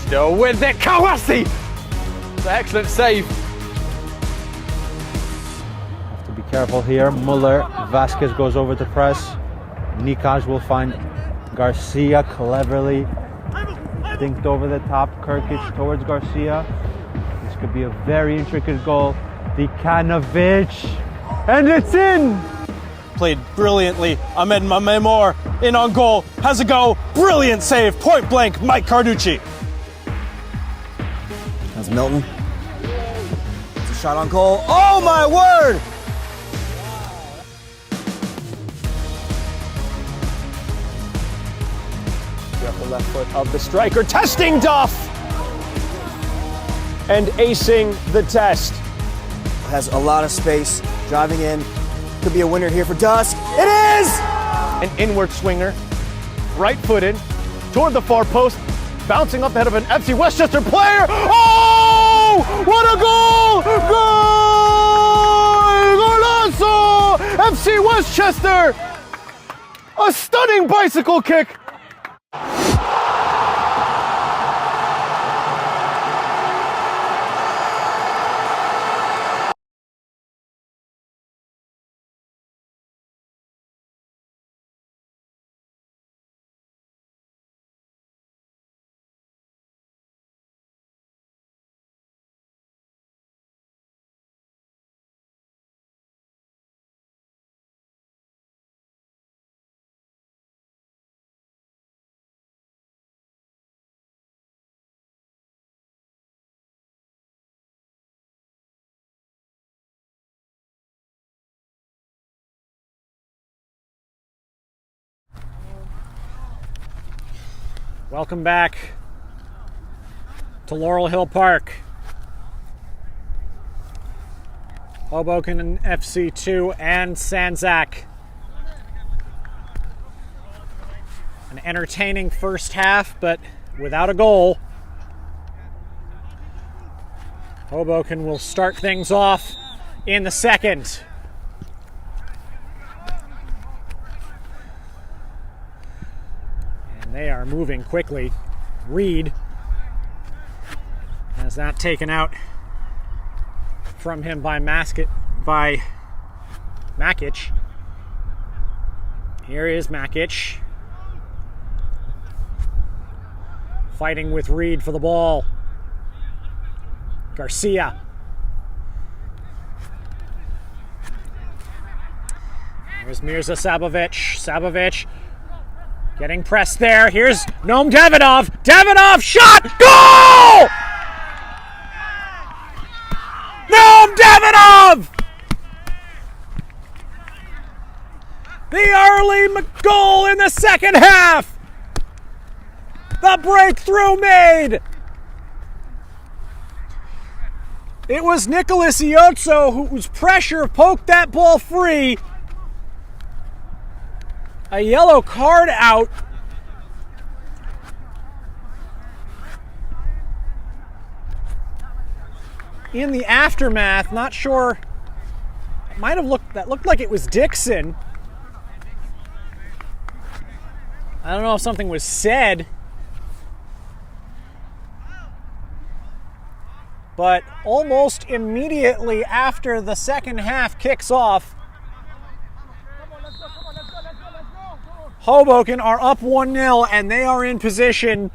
still with it. Kawasi! It's an excellent save. Have to be careful here. Muller, Vasquez goes over to press. Nikaj will find Garcia cleverly. Dinked over the top, Kirkic towards Garcia. This could be a very intricate goal. Dikanovic, and it's in! Played brilliantly. Ahmed Mamemor in on goal. Has a go. Brilliant save. Point blank, Mike Carducci. That's Milton. It's a shot on goal. Oh my word! Off the left foot of the striker, testing Duff! And acing the test. Has a lot of space, driving in. Could be a winner here for Dusk. It is! An inward swinger, right-footed, toward the far post, bouncing up ahead of an FC Westchester player. Oh! What a goal! Goal! Golazo! FC Westchester! A stunning bicycle kick! Welcome back to Laurel Hill Park. Hoboken and FC2 and Sandzak. An entertaining first half, but without a goal. Hoboken will start things off in the second. They are moving quickly. Reed has that taken out from him by Makic. Here is Makic. Fighting with Reed for the ball. Garcia. Here's Mirza Sabovic. Sabovic getting pressed there. Here's Noam Davidov. Davidov shot! Goal! Noam Davidov! The early goal in the second half. The breakthrough made. It was Nicholas Iotso whose pressure poked that ball free. A yellow card out. In the aftermath, not sure. It might have looked like it was Dixon. I don't know if something was said. But almost immediately after the second half kicks off, Hoboken are up 1-0 and they are in position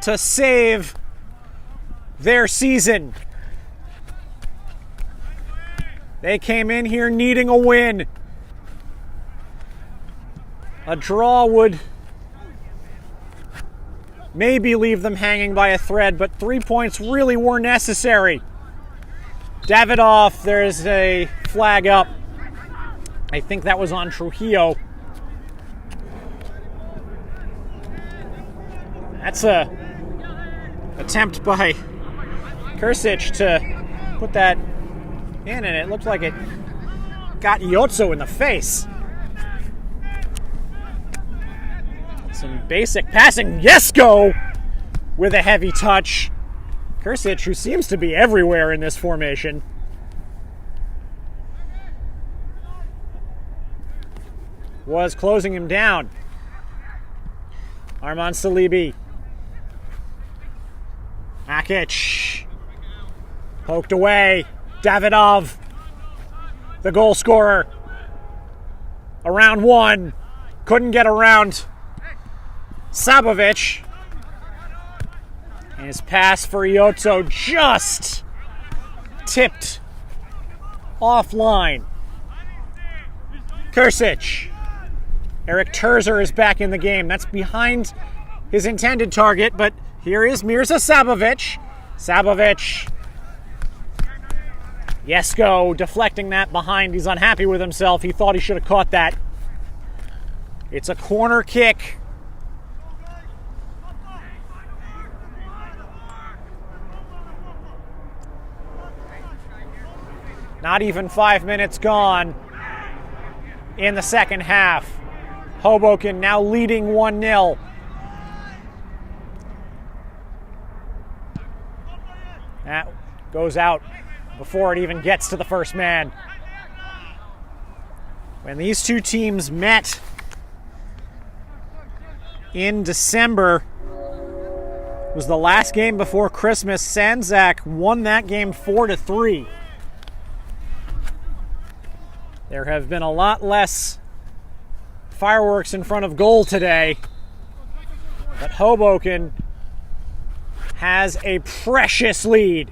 to save their season. They came in here needing a win. A draw would maybe leave them hanging by a thread, but 3 points really were necessary. Davidov, there's a flag up. I think that was on Trujillo. That's a attempt by Kursic to put that in, and it looked like it got Iotso in the face. Some basic passing. Yesko with a heavy touch. Kursic, who seems to be everywhere in this formation. Was closing him down. Arman Salibi. Makic. Poked away. Davidov. The goal scorer. Around one. Couldn't get around Sabovic. And his pass for Iotso just tipped offline. Kursic. Eric Terzer is back in the game. That's behind his intended target, but here is Mirza Sabovic. Sabovic. Yesko deflecting that behind. He's unhappy with himself. He thought he should have caught that. It's a corner kick. Not even 5 minutes gone in the second half. Hoboken now leading 1-0. That goes out before it even gets to the first man. When these two teams met in December, it was the last game before Christmas. Sandzak won that game 4-3. There have been a lot less fireworks in front of goal today, but Hoboken has a precious lead.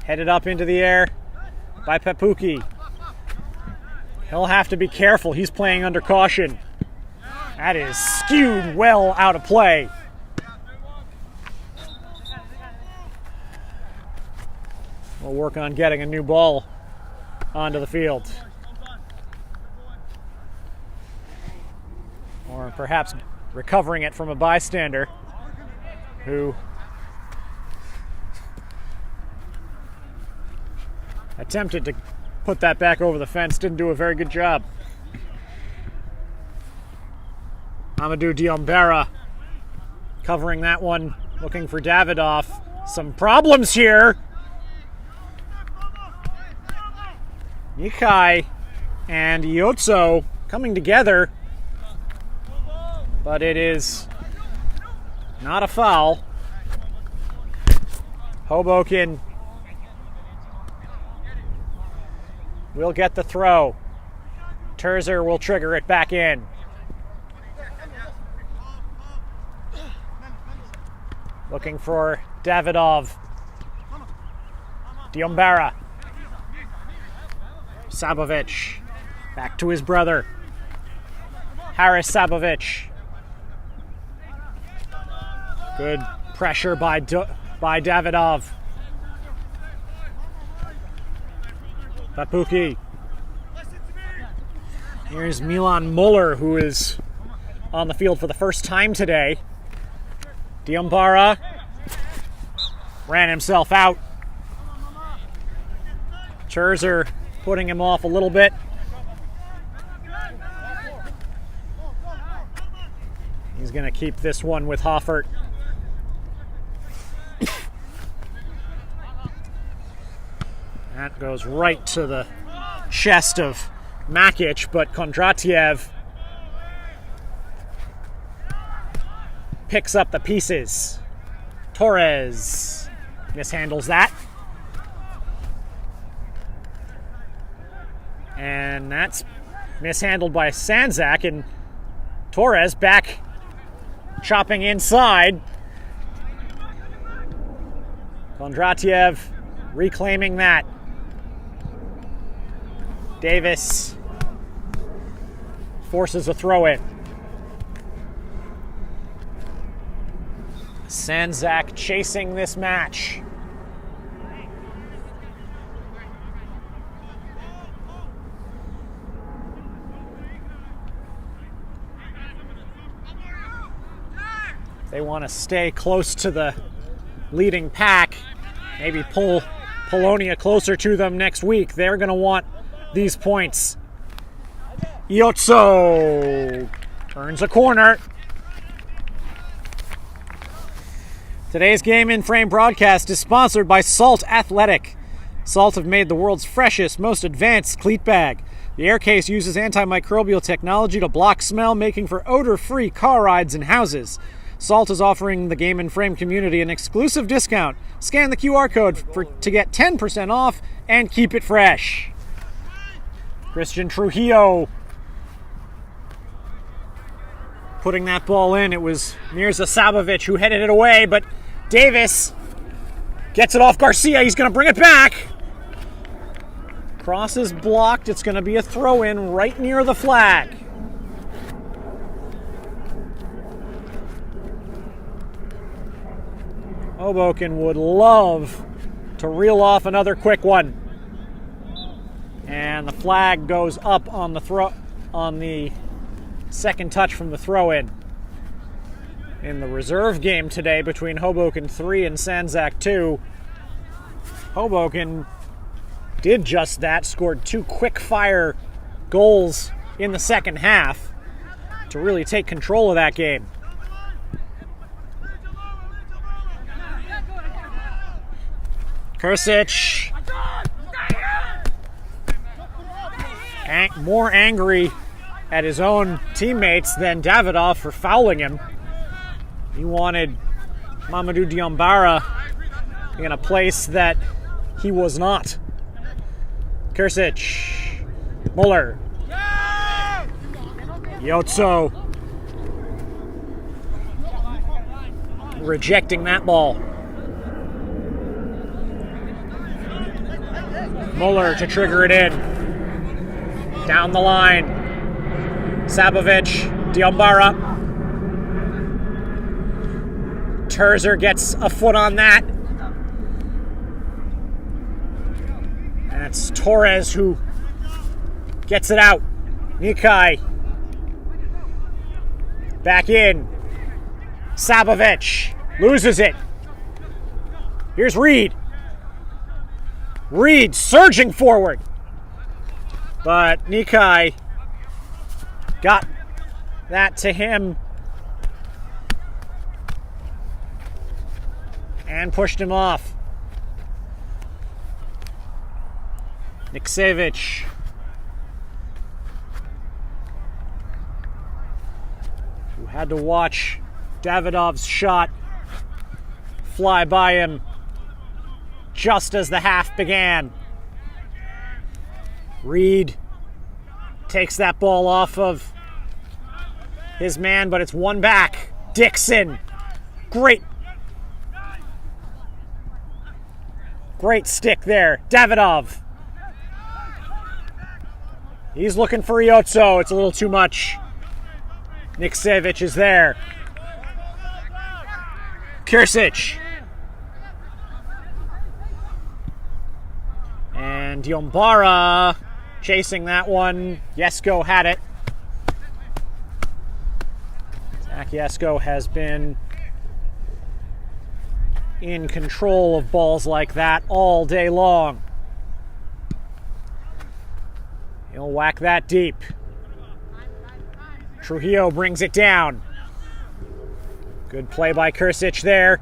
Headed up into the air by Papuki. He'll have to be careful. He's playing under caution. That is skewed well out of play. We'll work on getting a new ball onto the field. Or perhaps recovering it from a bystander who attempted to put that back over the fence, didn't do a very good job. Amadou Diombera covering that one, looking for Davidoff. Some problems here. Nikai and Iotso coming together, but it is not a foul. Hoboken will get the throw. Terzer will trigger it back in. Looking for Davidov. Diombera. Sabovic. Back to his brother. Haris Sabovic. Good pressure by Davidov. Papuki. Here's Milan Muller, who is on the field for the first time today. Diombera ran himself out. Terzer putting him off a little bit. He's going to keep this one with Hoffert. That goes right to the chest of Makic, but Kondratiev picks up the pieces. Torres mishandles that. And that's mishandled by Sandzak, and Torres back chopping inside. Kondratiev reclaiming that. Davis forces a throw in. Sandzak chasing this match. They want to stay close to the leading pack, maybe pull Polonia closer to them next week. They're going to want these points. Iotso turns a corner. Today's Game in Frame broadcast is sponsored by Salt Athletic. Salt have made the world's freshest, most advanced cleat bag. The air case uses antimicrobial technology to block smell, making for odor-free car rides and houses. Salt is offering the Game in Frame community an exclusive discount. Scan the QR code to get 10% off and keep it fresh. Christian Trujillo putting that ball in. It was Mirza Sabovic who headed it away, but Davis gets it off Garcia. He's going to bring it back. Cross is blocked. It's going to be a throw-in right near the flag. Hoboken would love to reel off another quick one. And the flag goes up on the second touch from the throw-in. In the reserve game today between Hoboken 3 and Sandzak 2, Hoboken did just that, scored 2 quick-fire goals in the second half to really take control of that game. Kursic. More angry at his own teammates than Davidov for fouling him. He wanted Mamadou Diambara in a place that he was not. Kursic. Muller. Yotso. Rejecting that ball. Muller to trigger it in. Down the line. Sabovic. Diambara. Terzer gets a foot on that. And it's Torres who gets it out. Nikai. Back in. Sabovic loses it. Here's Reed. Reed surging forward. But Nikai got that to him and pushed him off. Niksevic. Who had to watch Davidov's shot fly by him just as the half began. Reed takes that ball off of his man, but it's one back. Dixon. Great stick there. Davidov. He's looking for Iotso. It's a little too much. Niksevic is there. Kursic. And Diambara chasing that one. Jesko had it. Zach Jesko has been in control of balls like that all day long. He'll whack that deep. Trujillo brings it down. Good play by Kursic there,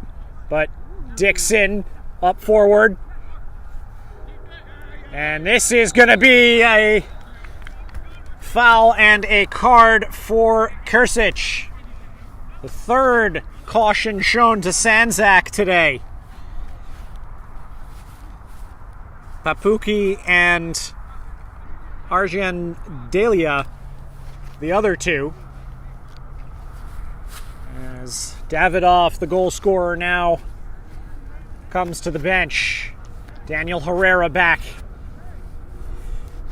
but Dixon up forward. And this is going to be a foul and a card for Kursic. The third caution shown to Sandzak today. Papuki and Arjan Delia, the other two. As Davidov, the goal scorer, now comes to the bench. Daniel Herrera back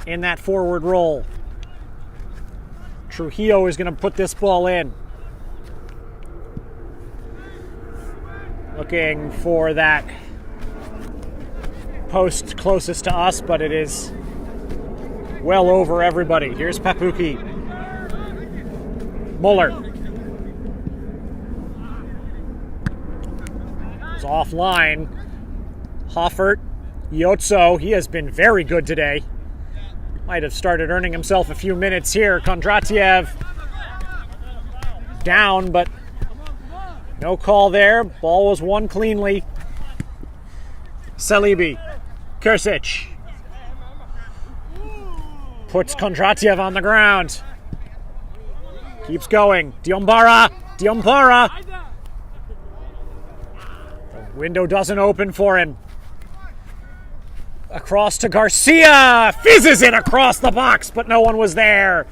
in that forward role. Trujillo is going to put this ball in. Looking for that post closest to us, but it is well over everybody. Here's Papuki. Muller. It's offline. Hoffert. Iotso, he has been very good today. Might have started earning himself a few minutes here. Kondratiev down, but no call there. Ball was won cleanly. Salibi. Kursic. Puts Kondratiev on the ground. Keeps going. Diambara. The window doesn't open for him. Across to Garcia. Fizzes it across the box, but no one was there.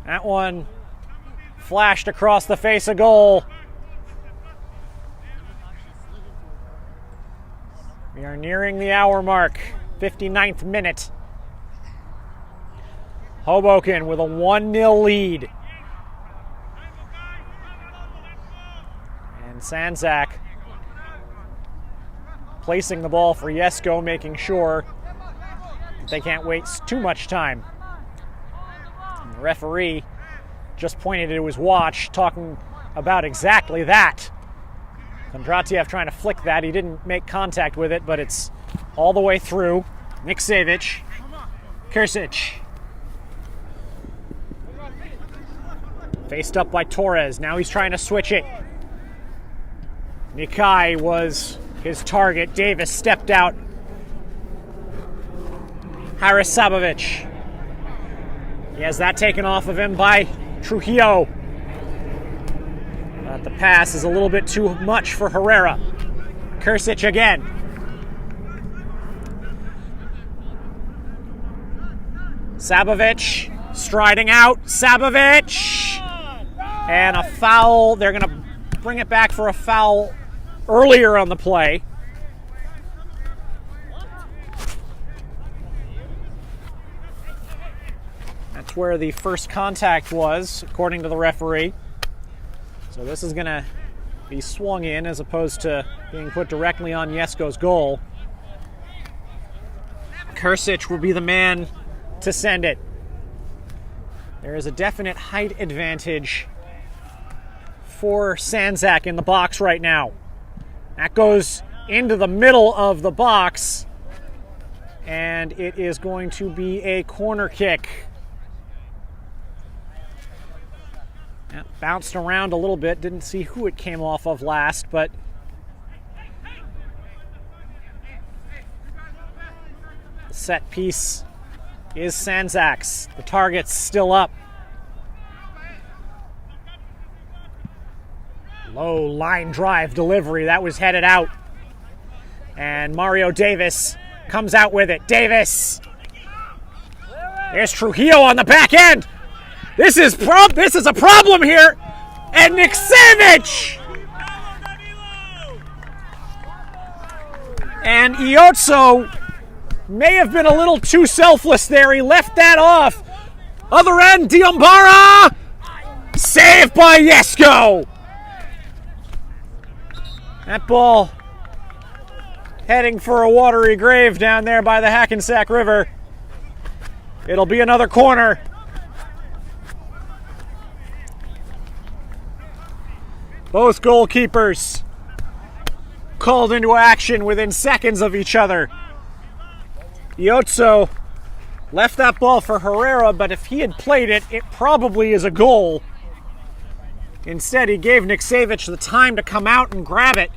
That one flashed across the face of goal. We are nearing the hour mark. 59th minute. Hoboken with a 1-0 lead. And Sandzak placing the ball for Jesko, making sure that they can't waste too much time. And the referee just pointed to his watch, talking about exactly that. Kondratiev trying to flick that. He didn't make contact with it, but it's all the way through. Niksevic. Kursic. Faced up by Torres. Now he's trying to switch it. Nikai was his target. Davis stepped out. Haris Sabovic. He has that taken off of him by Trujillo. But the pass is a little bit too much for Herrera. Kursic again. Sabovic striding out. Sabovic! And a foul. They're going to bring it back for a foul earlier on the play. That's where the first contact was, according to the referee. So this is going to be swung in as opposed to being put directly on Jesko's goal. Kursic will be the man to send it. There is a definite height advantage for Sandzak in the box right now. That goes into the middle of the box, and it is going to be a corner kick. That bounced around a little bit, didn't see who it came off of last, but the set piece is Sandzak's. The target's still up. Low line drive delivery. That was headed out. And Mario Davis comes out with it. Davis! There's Trujillo on the back end. This is a problem here. And Niksevic! And Iotso may have been a little too selfless there. He left that off. Other end, Diambara! Saved by Jesko! That ball heading for a watery grave down there by the Hackensack River. It'll be another corner. Both goalkeepers called into action within seconds of each other. Iotso left that ball for Herrera, but if he had played it, it probably is a goal. Instead, he gave Niksevic the time to come out and grab it.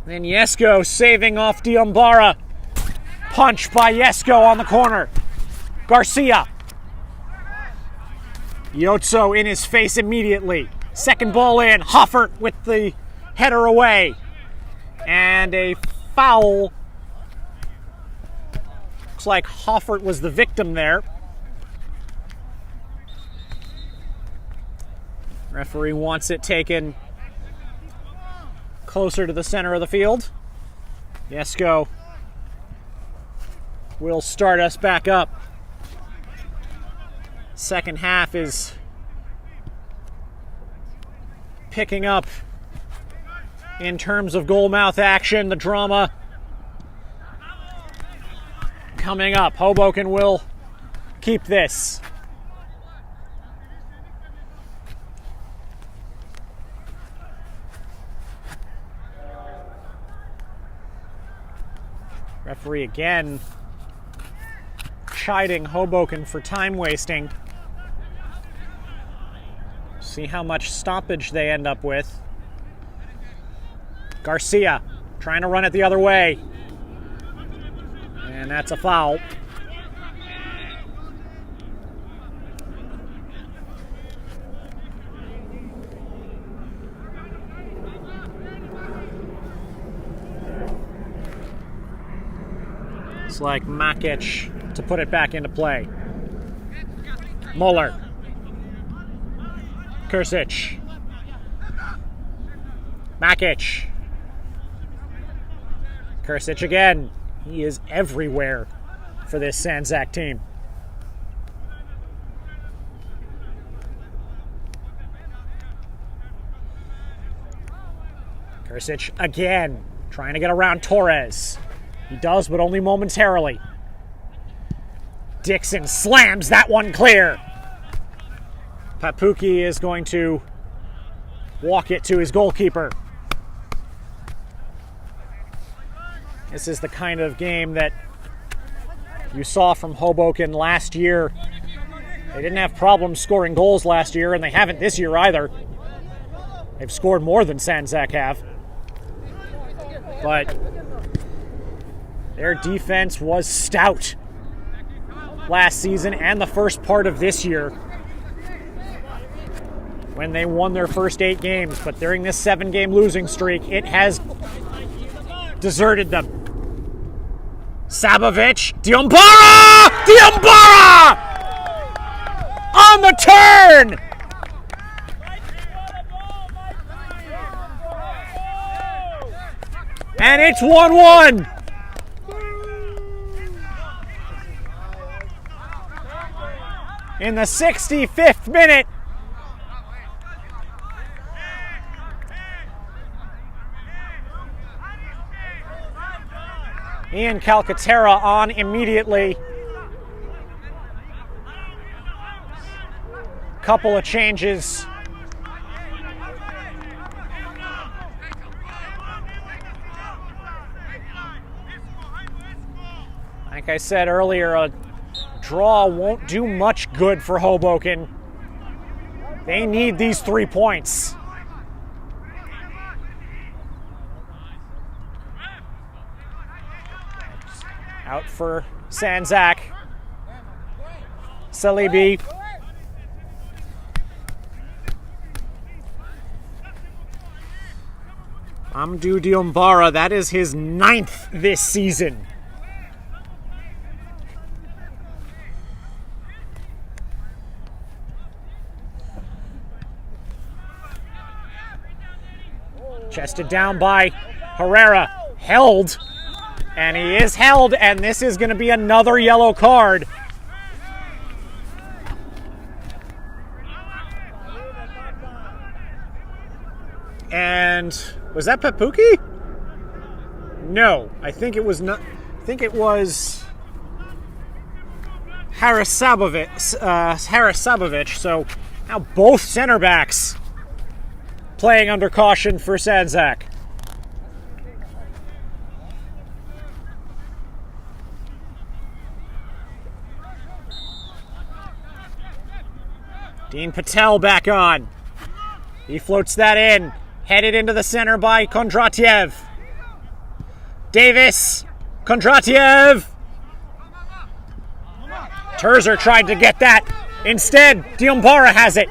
Then Jesko saving off Diambara. Punch by Jesko on the corner. Garcia. Iotso in his face immediately. Second ball in. Hoffert with the header away. And a foul. Looks like Hoffert was the victim there. Referee wants it taken closer to the center of the field. Jesko will start us back up. Second half is picking up in terms of goal mouth action, the drama coming up. Hoboken will keep this. Referee again chiding Hoboken for time wasting. See how much stoppage they end up with. Garcia trying to run it the other way. And that's a foul. It's like Makic to put it back into play. Muller. Kursic. Makic. Kursic again. He is everywhere for this Sandzak team. Kursic again, trying to get around Torres. He does, but only momentarily. Dixon slams that one clear. Papuki is going to walk it to his goalkeeper. This is the kind of game that you saw from Hoboken last year. They didn't have problems scoring goals last year, and they haven't this year either. They've scored more than Sandzak have. But their defense was stout last season and the first part of this year when they won their first 8 games. But during this 7-game losing streak, it has deserted them. Sabovic, Diombara! Diombara! On the turn! And it's 1-1. In the 65th minute. Ian Calcaterra on immediately. Couple of changes. Like I said earlier, a draw won't do much good for Hoboken. They need these 3 points. Out for Sandzak. Salibi. Amadou Diombara, that is his 9th this season. Chested down by Herrera. Held. And he is held, and this is going to be another yellow card. And was that Papuki? No, I think it was not. I think it was Harasabovic. So now both center backs playing under caution for Sandzak. Dean Patel back on. He floats that in. Headed into the center by Kondratiev. Davis. Kondratiev. Terzer tried to get that. Instead, Diombara has it.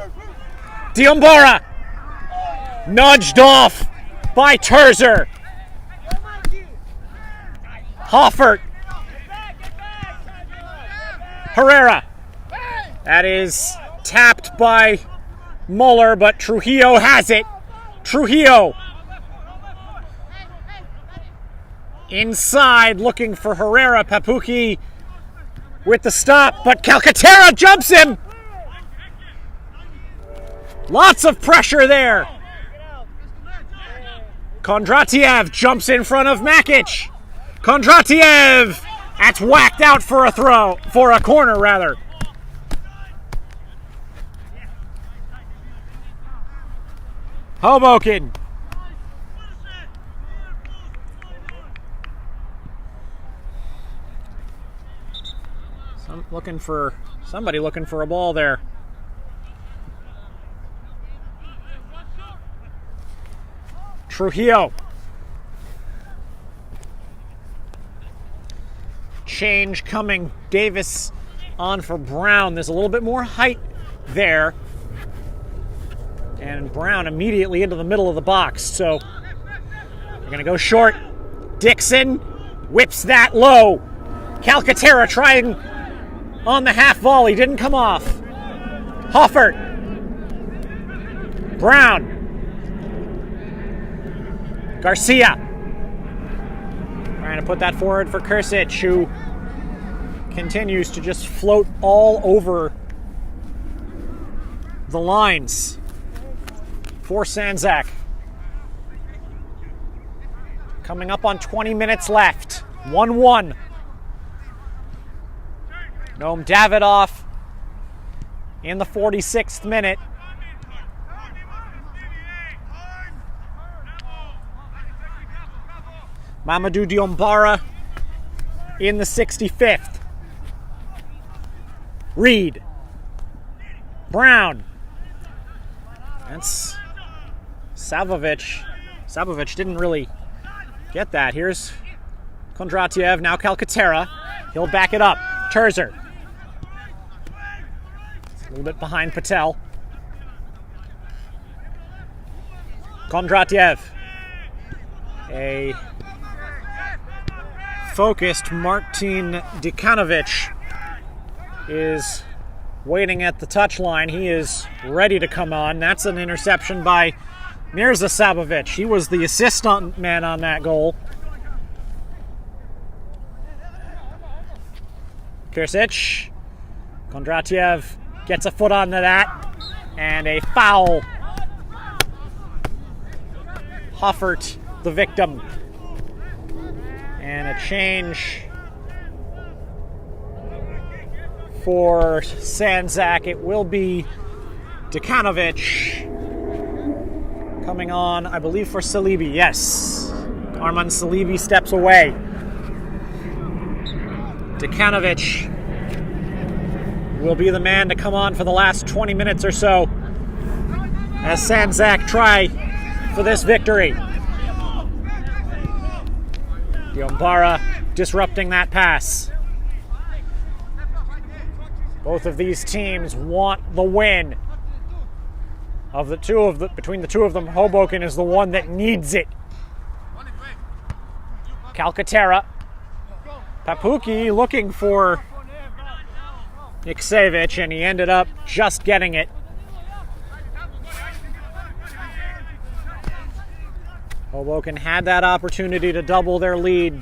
Diombara. Nudged off by Terzer. Hoffert. Herrera. That is tapped by Muller, but Trujillo has it. Trujillo inside looking for Herrera. Papuki with the stop, but Calcaterra jumps him. Lots of pressure there. Kondratiev jumps in front of Makic. Kondratiev! That's whacked out for a throw, for a corner rather. Hoboken. Somebody looking for a ball there. Trujillo. Change coming. Davis on for Brown. There's a little bit more height there. And Brown immediately into the middle of the box. So we're going to go short. Dixon whips that low. Calcaterra trying on the half volley. Didn't come off. Hoffert. Brown. Garcia. Trying to put that forward for Kursic, who continues to just float all over the lines for Sandzak. Coming up on 20 minutes left. 1-1. Noam Davidoff in the 46th minute. Mamadou Diombara in the 65th. Reed. Brown. That's Sabovic didn't really get that. Here's Kondratiev, now Calcaterra. He'll back it up. Terzer. A little bit behind Patel. Kondratiev. A focused Martin Dikanovic is waiting at the touchline. He is ready to come on. That's an interception by Mirza Sabovic. He was the assist man on that goal. Kirsic. Kondratiev gets a foot onto that. And a foul. Hoffert, the victim. And a change for Sandzak. It will be Dekanovic coming on, I believe, for Salibi. Yes. Arman Salibi steps away. Dekanovic will be the man to come on for the last 20 minutes or so as Sandzak try for this victory. Diombara disrupting that pass. Both of these teams want the win. Between the two of them, Hoboken is the one that needs it. Calcaterra. Papuki looking for Niksevic, and he ended up just getting it. Hoboken had that opportunity to double their lead.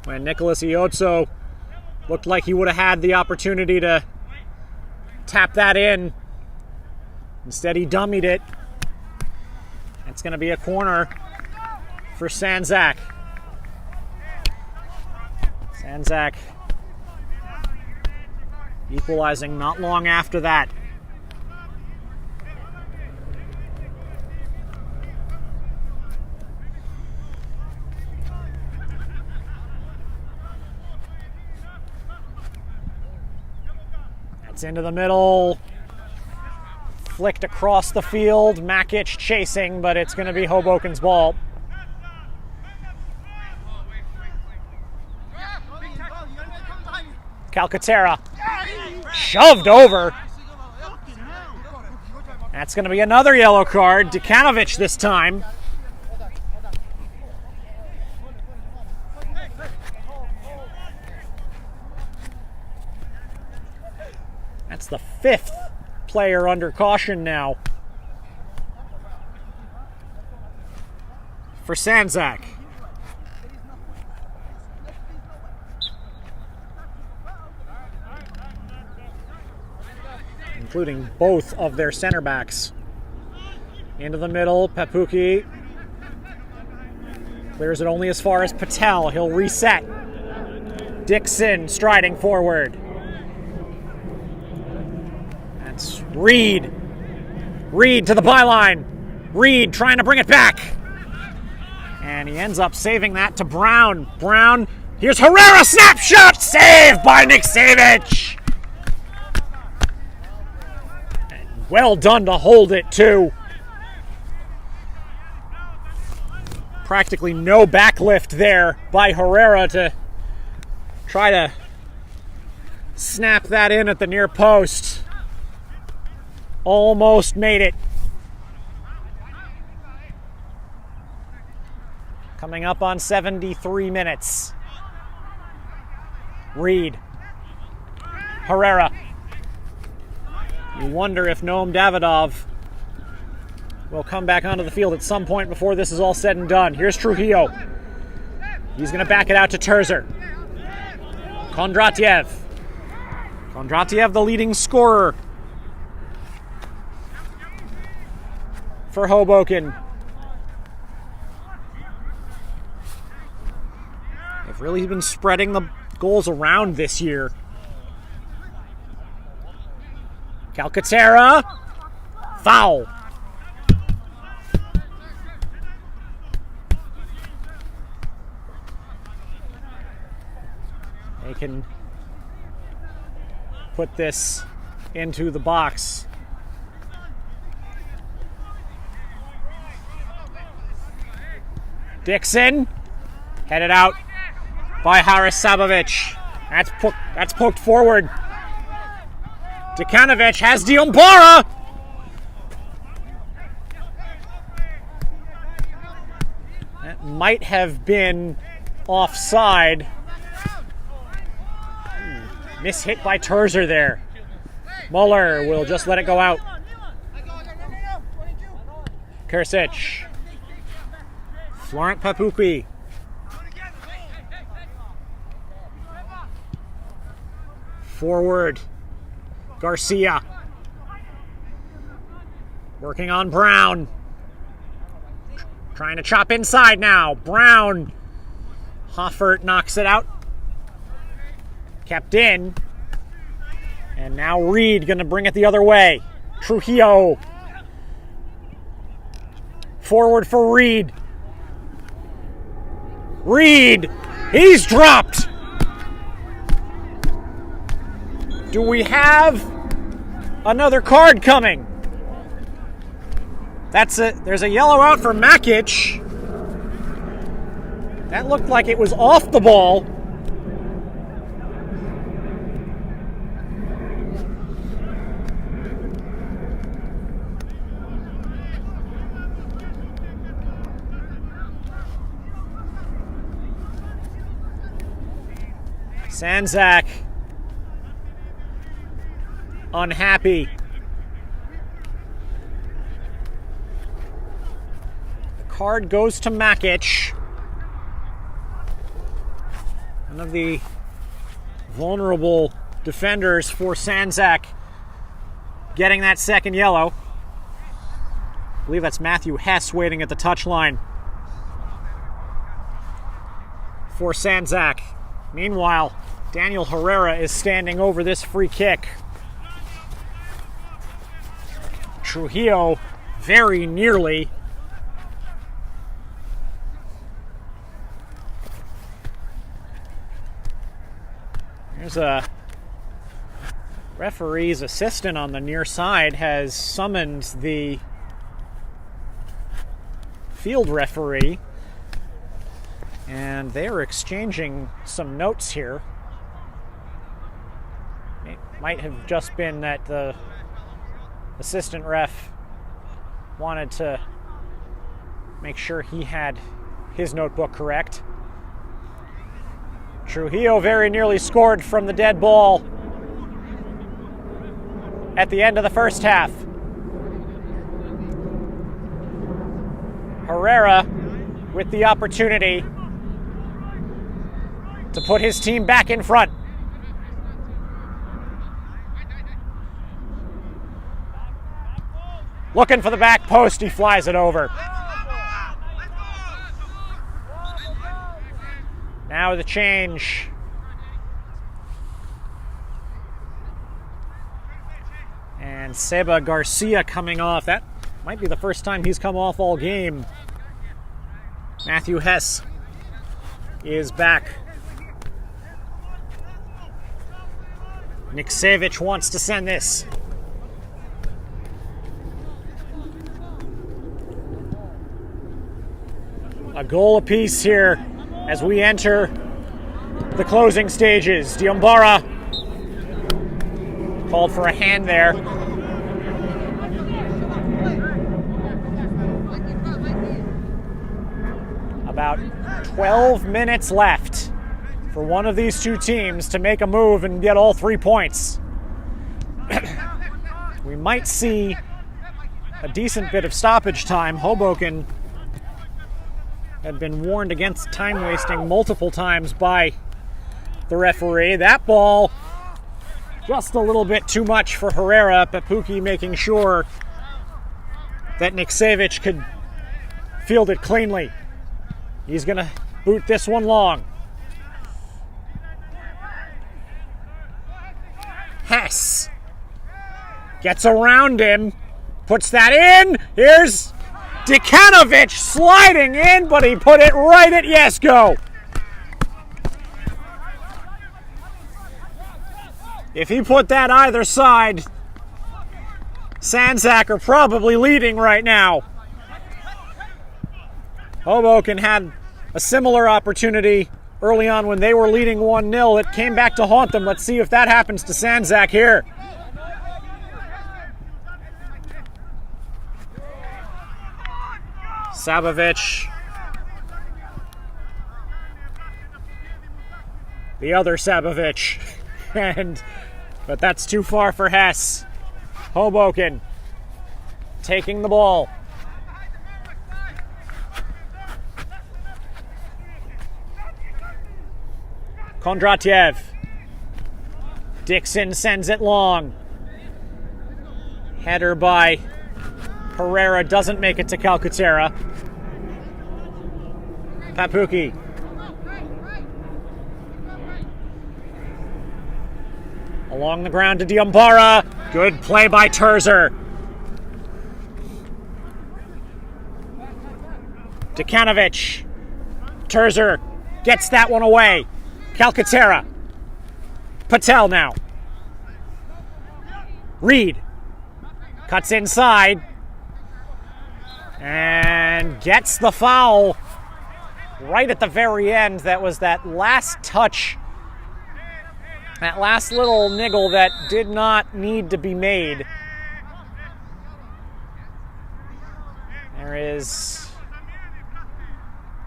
When Nicholas Iozzo looked like he would have had the opportunity to tap that in. Instead, he dummied it. It's going to be a corner for Sandzak. Sandzak equalizing not long after that. That's into the middle. Flicked across the field. Makic chasing, but it's going to be Hoboken's ball. Calcaterra shoved over. That's going to be another yellow card. Dekanovic this time. That's the fifth player under caution now for Sandzak. Including both of their center backs. Into the middle, Papuki clears it only as far as Patel. He'll reset. Dixon striding forward. That's Reed. Reed to the byline. Reed trying to bring it back. And he ends up saving that to Brown. Brown, here's Herrera, snapshot, saved by Niksevic. Well done to hold it, too. Practically no backlift there by Herrera to try to snap that in at the near post. Almost made it. Coming up on 73 minutes. Reed. Herrera. You wonder if Noam Davidov will come back onto the field at some point before this is all said and done. Here's Trujillo. He's going to back it out to Terzer. Kondratiev. Kondratiev, the leading scorer for Hoboken. They've really been spreading the goals around this year. Calcaterra. Foul. They can put this into the box. Dixon, headed out by Harasabovic. That's poked forward. Dekanovic has Diombara. That might have been offside. Mishit by Terzer there. Muller will just let it go out. Kursic. Florent Papuki. Forward. Garcia. Working on Brown. Trying to chop inside now. Brown. Hoffert knocks it out. Kept in. And now Reed gonna bring it the other way. Trujillo. Forward for Reed. Reed. He's dropped. Do we have another card coming? That's it. There's a yellow out for Makic. That looked like it was off the ball. Sandzak. Unhappy. The card goes to Makic. One of the vulnerable defenders for Sandzak getting that second yellow. I believe that's Matthew Hess waiting at the touchline for Sandzak. Meanwhile, Daniel Herrera is standing over this free kick. Trujillo very nearly. There's a referee's assistant on the near side has summoned the field referee, and they're exchanging some notes here. It might have just been that the assistant ref wanted to make sure he had his notebook correct. Trujillo very nearly scored from the dead ball at the end of the first half. Herrera with the opportunity to put his team back in front. Looking for the back post, he flies it over. Now the change. And Seba Garcia coming off. That might be the first time he's come off all game. Matthew Hess is back. Niksevic wants to send this. A goal apiece here as we enter the closing stages. Diombara called for a hand there. About 12 minutes left for one of these two teams to make a move and get all 3 points. We might see a decent bit of stoppage time. Hoboken had been warned against time wasting multiple times by the referee. That ball, just a little bit too much for Herrera. Papuki making sure that Niksevic could field it cleanly. He's going to boot this one long. Hess gets around him, puts that in. Here's Dekanovic sliding in, but he put it right at Jesko. If he put that either side, Sandzak are probably leading right now. Hoboken had a similar opportunity early on when they were leading 1-0. It came back to haunt them. Let's see if that happens to Sandzak here. Sabovic. The other Sabovic. But that's too far for Hess. Hoboken taking the ball. Kondratiev. Dixon sends it long. Header by Herrera doesn't make it to Calcaterra. Papuki. Along the ground to Diambara. Good play by Terzer. Dekanovic. Terzer gets that one away. Calcaterra. Patel now. Reed. Cuts inside. And gets the foul right at the very end. That was that last touch. That last little niggle that did not need to be made. There is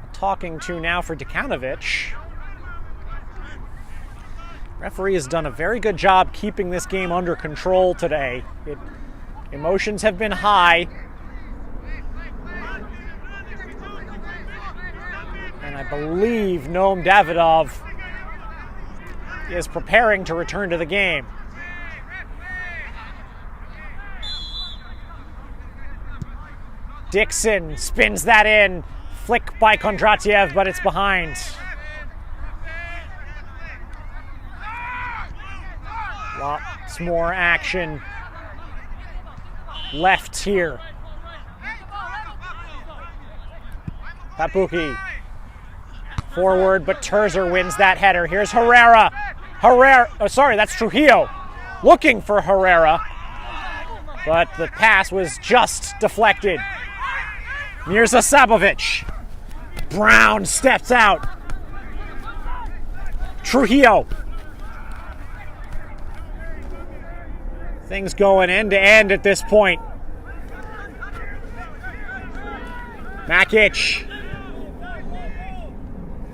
a talking to now for Dekanovic. Referee has done a very good job keeping this game under control today. Emotions have been high. And I believe Noam Davidov is preparing to return to the game. Dixon spins that in. Flick by Kondratiev, but it's behind. Lots more action left here. Papuki. Forward, but Terzer wins that header. Here's Herrera. That's Trujillo. Looking for Herrera. But the pass was just deflected. Mirza Sabovic. Brown steps out. Trujillo. Things going end to end at this point. Makic.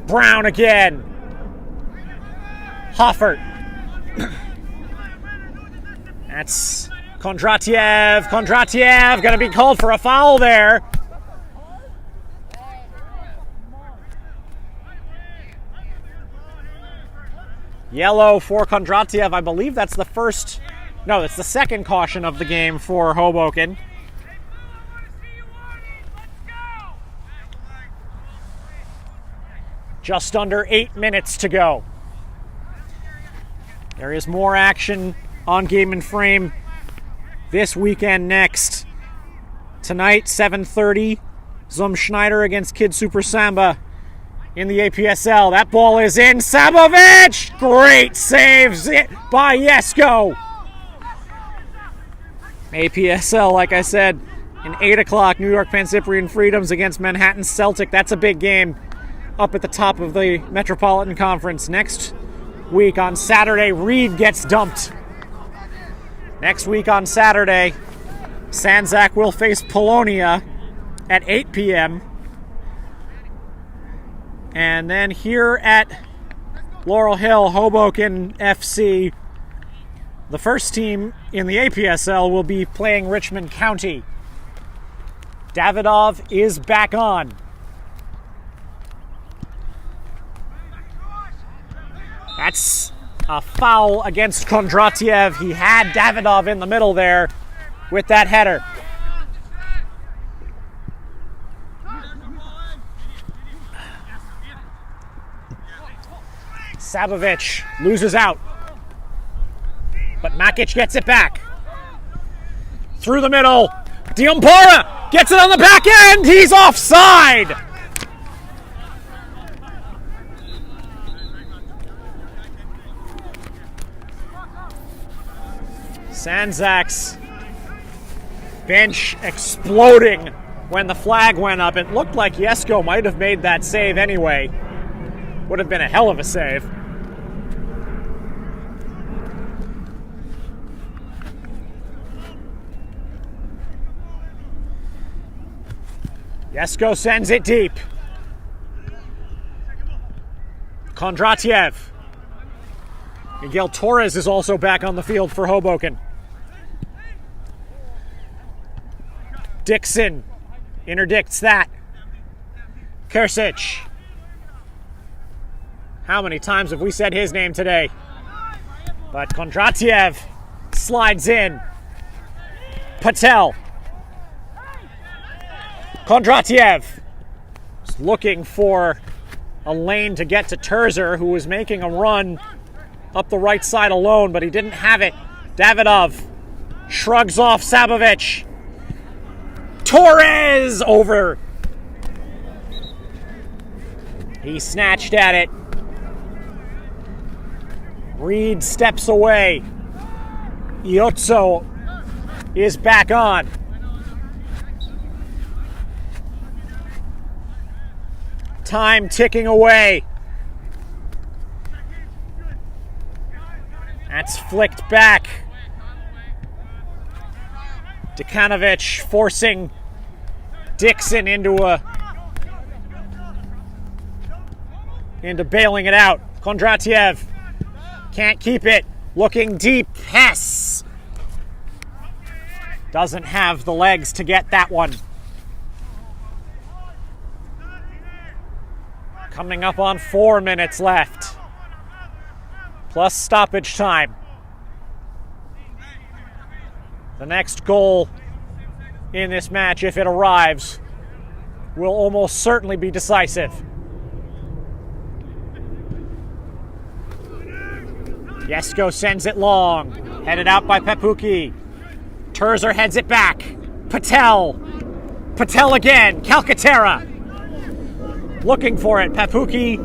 Brown again. Hoffert. That's Kondratiev. Kondratiev going to be called for a foul there. Yellow for Kondratiev. I believe that's the first. No, it's the second caution of the game for Hoboken. Just under 8 minutes to go. There is more action on Game and Frame this weekend next. Tonight, 7:30, Zum Schneider against Kid Super Samba in the APSL. That ball is in. Sabovic! Great saves by Jesko. APSL, like I said, an 8 o'clock New York Pan Cyprian Freedoms against Manhattan Celtic. That's a big game up at the top of the Metropolitan Conference. Next week on Saturday, Reed gets dumped. Next week on Saturday, Sandzak will face Polonia at 8 p.m. And then here at Laurel Hill, Hoboken FC, the first team in the APSL will be playing Richmond County. Davidov is back on. That's a foul against Kondratiev. He had Davidov in the middle there with that header. Sabovic loses out. But Makic gets it back. Through the middle. Diambara gets it on the back end. He's offside. Sandzak's bench exploding when the flag went up. It looked like Jesko might have made that save anyway. Would have been a hell of a save. Jesko sends it deep. Kondratiev. Miguel Torres is also back on the field for Hoboken. Dixon interdicts that. Kursic. How many times have we said his name today? But Kondratiev slides in. Patel. Kondratiev is looking for a lane to get to Terzer, who was making a run up the right side alone, but he didn't have it. Davidov shrugs off Sabovic. Torres over. He snatched at it. Reed steps away. Iotso is back on. Time ticking away. That's flicked back. Dekanovic forcing Dixon into bailing it out. Kondratiev can't keep it. Looking deep. Hess doesn't have the legs to get that one. Coming up on 4 minutes left, plus stoppage time. The next goal in this match, if it arrives, will almost certainly be decisive. Jesko sends it long, headed out by Pepuki. Terzer heads it back. Patel again. Calcaterra looking for it. Pepuki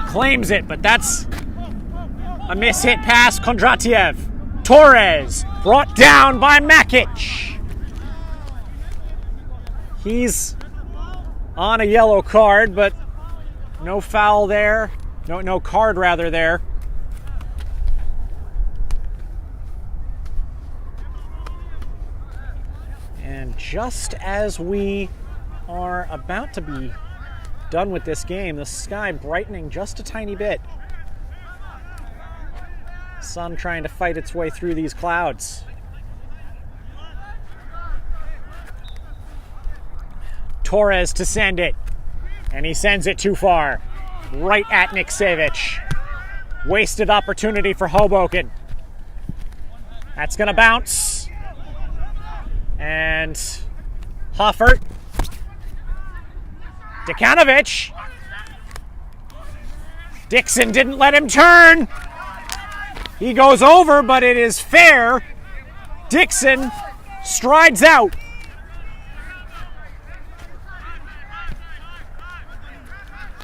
claims it, but that's a mishit pass. Kondratiev. Torres brought down by Makic. He's on a yellow card, but no foul there. No card rather there. And just as we are about to be done with this game, the sky brightening just a tiny bit. Sun trying to fight its way through these clouds. Torres to send it, and he sends it too far. Right at Niksevic. Wasted opportunity for Hoboken. That's going to bounce. And Hoffert. Dekanovic. Dixon didn't let him turn. He goes over, but it is fair. Dixon strides out.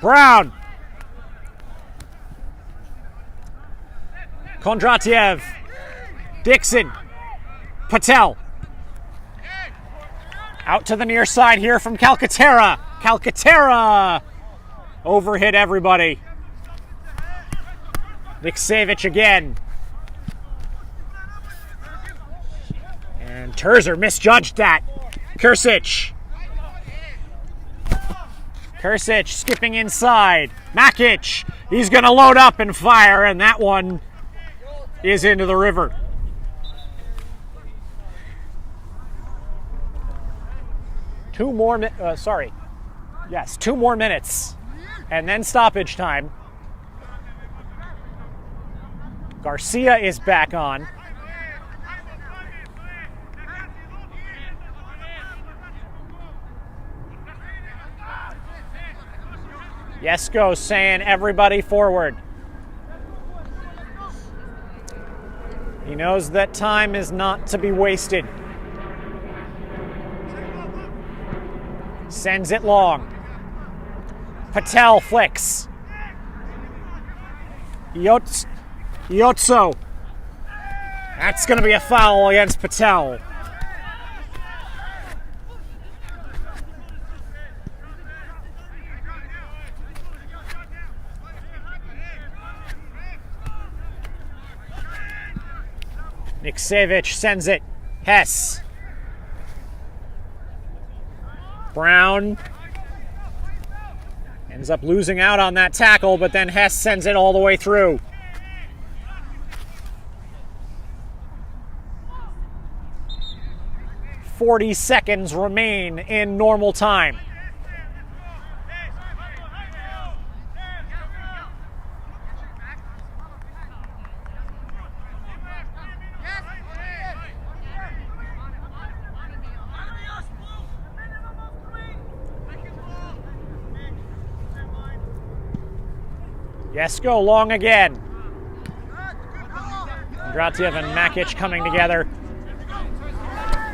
Brown. Kondratiev. Dixon. Patel. Out to the near side here from Calcaterra. Calcaterra overhit everybody. Niksevic again. And Terzer misjudged that. Kursic. Kursic skipping inside. Makic. He's going to load up and fire, and that one is into the river. Two more minutes. And then stoppage time. Garcia is back on. Jesko saying everybody forward. He knows that time is not to be wasted. Sends it long. Patel flicks. Iotso. That's going to be a foul against Patel. Niksevich sends it. Hess. Brown ends up losing out on that tackle, but then Hess sends it all the way through. "40 seconds remain in normal time. Yesko long again. Dratiev and Makic coming together.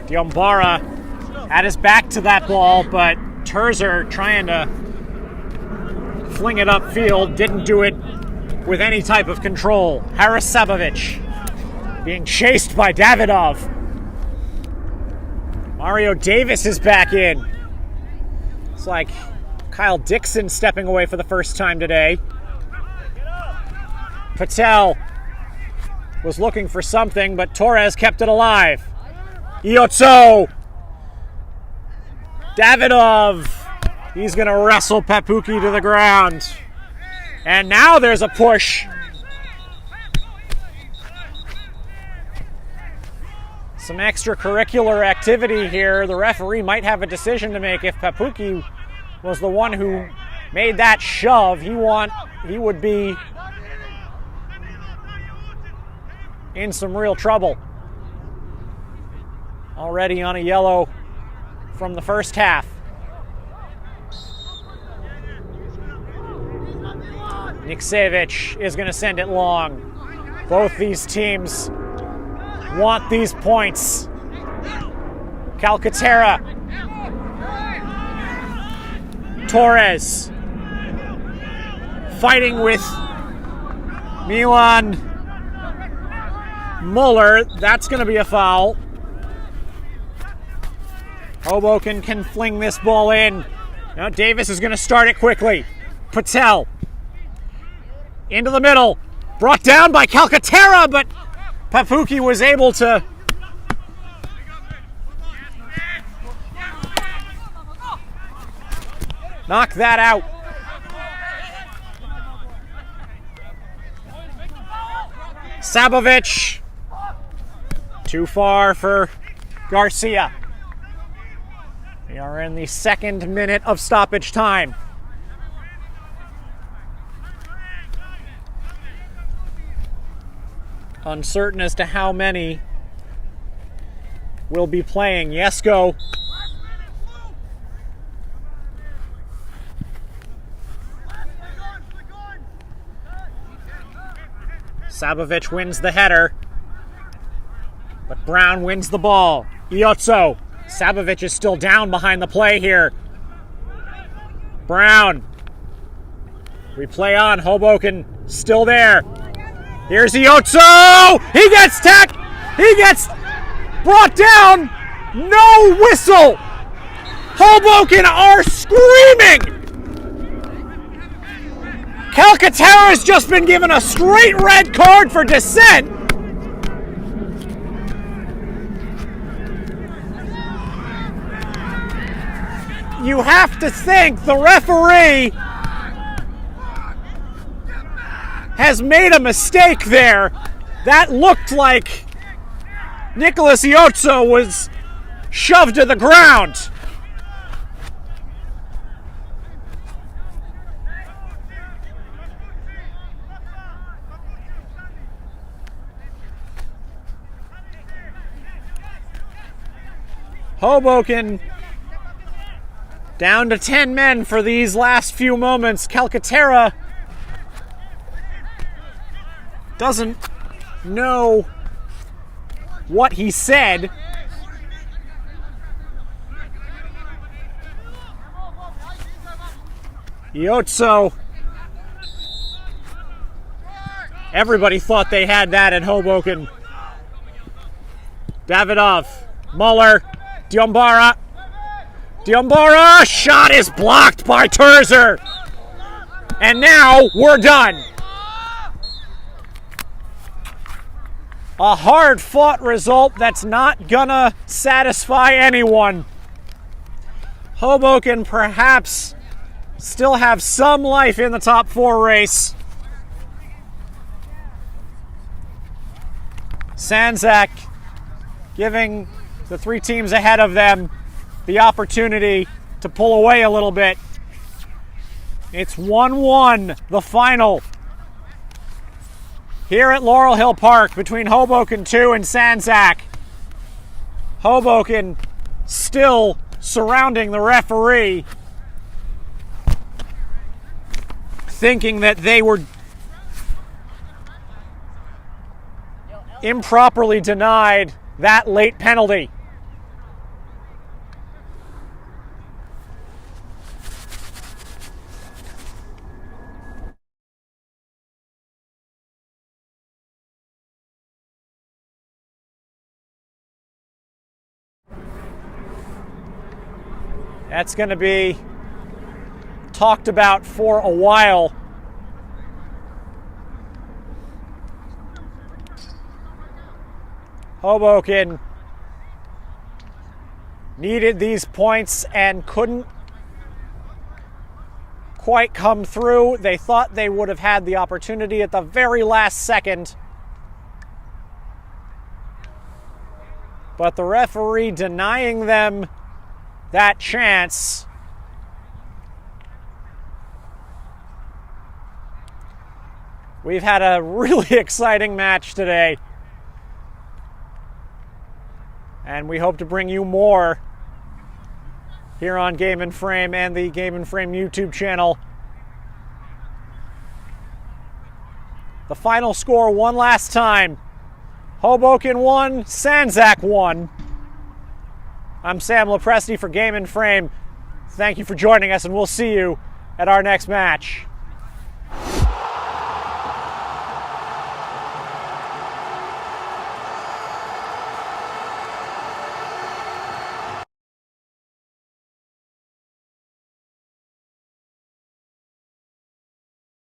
Diombara had his back to that ball, but Terzer trying to fling it upfield, didn't do it with any type of control. Harasabovic being chased by Davidov. Mario Davis is back in. It's like Kyle Dixon stepping away for the first time today. Patel was looking for something, but Torres kept it alive. Iotso! Davidov! He's going to wrestle Papuki to the ground. And now there's a push. Some extracurricular activity here. The referee might have a decision to make. If Papuki was the one who made that shove, he would be in some real trouble. Already on a yellow from the first half. Niksevich is going to send it long. Both these teams want these points. Calcaterra. Torres fighting with Milan Muller. That's going to be a foul. Hoboken can fling this ball in. Now Davis is going to start it quickly. Patel into the middle. Brought down by Calcaterra, but Papuki was able to knock that out. Sabovic. Too far for Garcia. We are in the second minute of stoppage time. Uncertain as to how many will be playing. Yesko. Sabovic wins the header, but Brown wins the ball. Iotso. Sabovic is still down behind the play here. Brown. We play on. Hoboken still there. Here's Iotso! He gets tacked! He gets brought down! No whistle! Hoboken are screaming! Calcaterra has just been given a straight red card for dissent. You have to think the referee has made a mistake there. That looked like Nicholas Iotso was shoved to the ground. Hoboken down to 10 men for these last few moments. Calcaterra doesn't know what he said. Iotso. Everybody thought they had that in Hoboken. Davidov, Muller, Diambara. Diambara, shot is blocked by Terzer. And now we're done. A hard-fought result that's not gonna satisfy anyone. Hoboken perhaps still have some life in the top 4 race. Sandzak giving the 3 teams ahead of them the opportunity to pull away a little bit. It's 1-1, the final. Here at Laurel Hill Park between Hoboken 2 and Sandzak. Hoboken still surrounding the referee, thinking that they were improperly denied that late penalty. That's going to be talked about for a while. Hoboken needed these points and couldn't quite come through. They thought they would have had the opportunity at the very last second, but the referee denying them that chance. We've had a really exciting match today, and we hope to bring you more here on Game and Frame and the Game and Frame YouTube channel. The final score one last time. Hoboken 1, Sandzak 1. I'm Sam Lopresti for Game and Frame. Thank you for joining us, and we'll see you at our next match.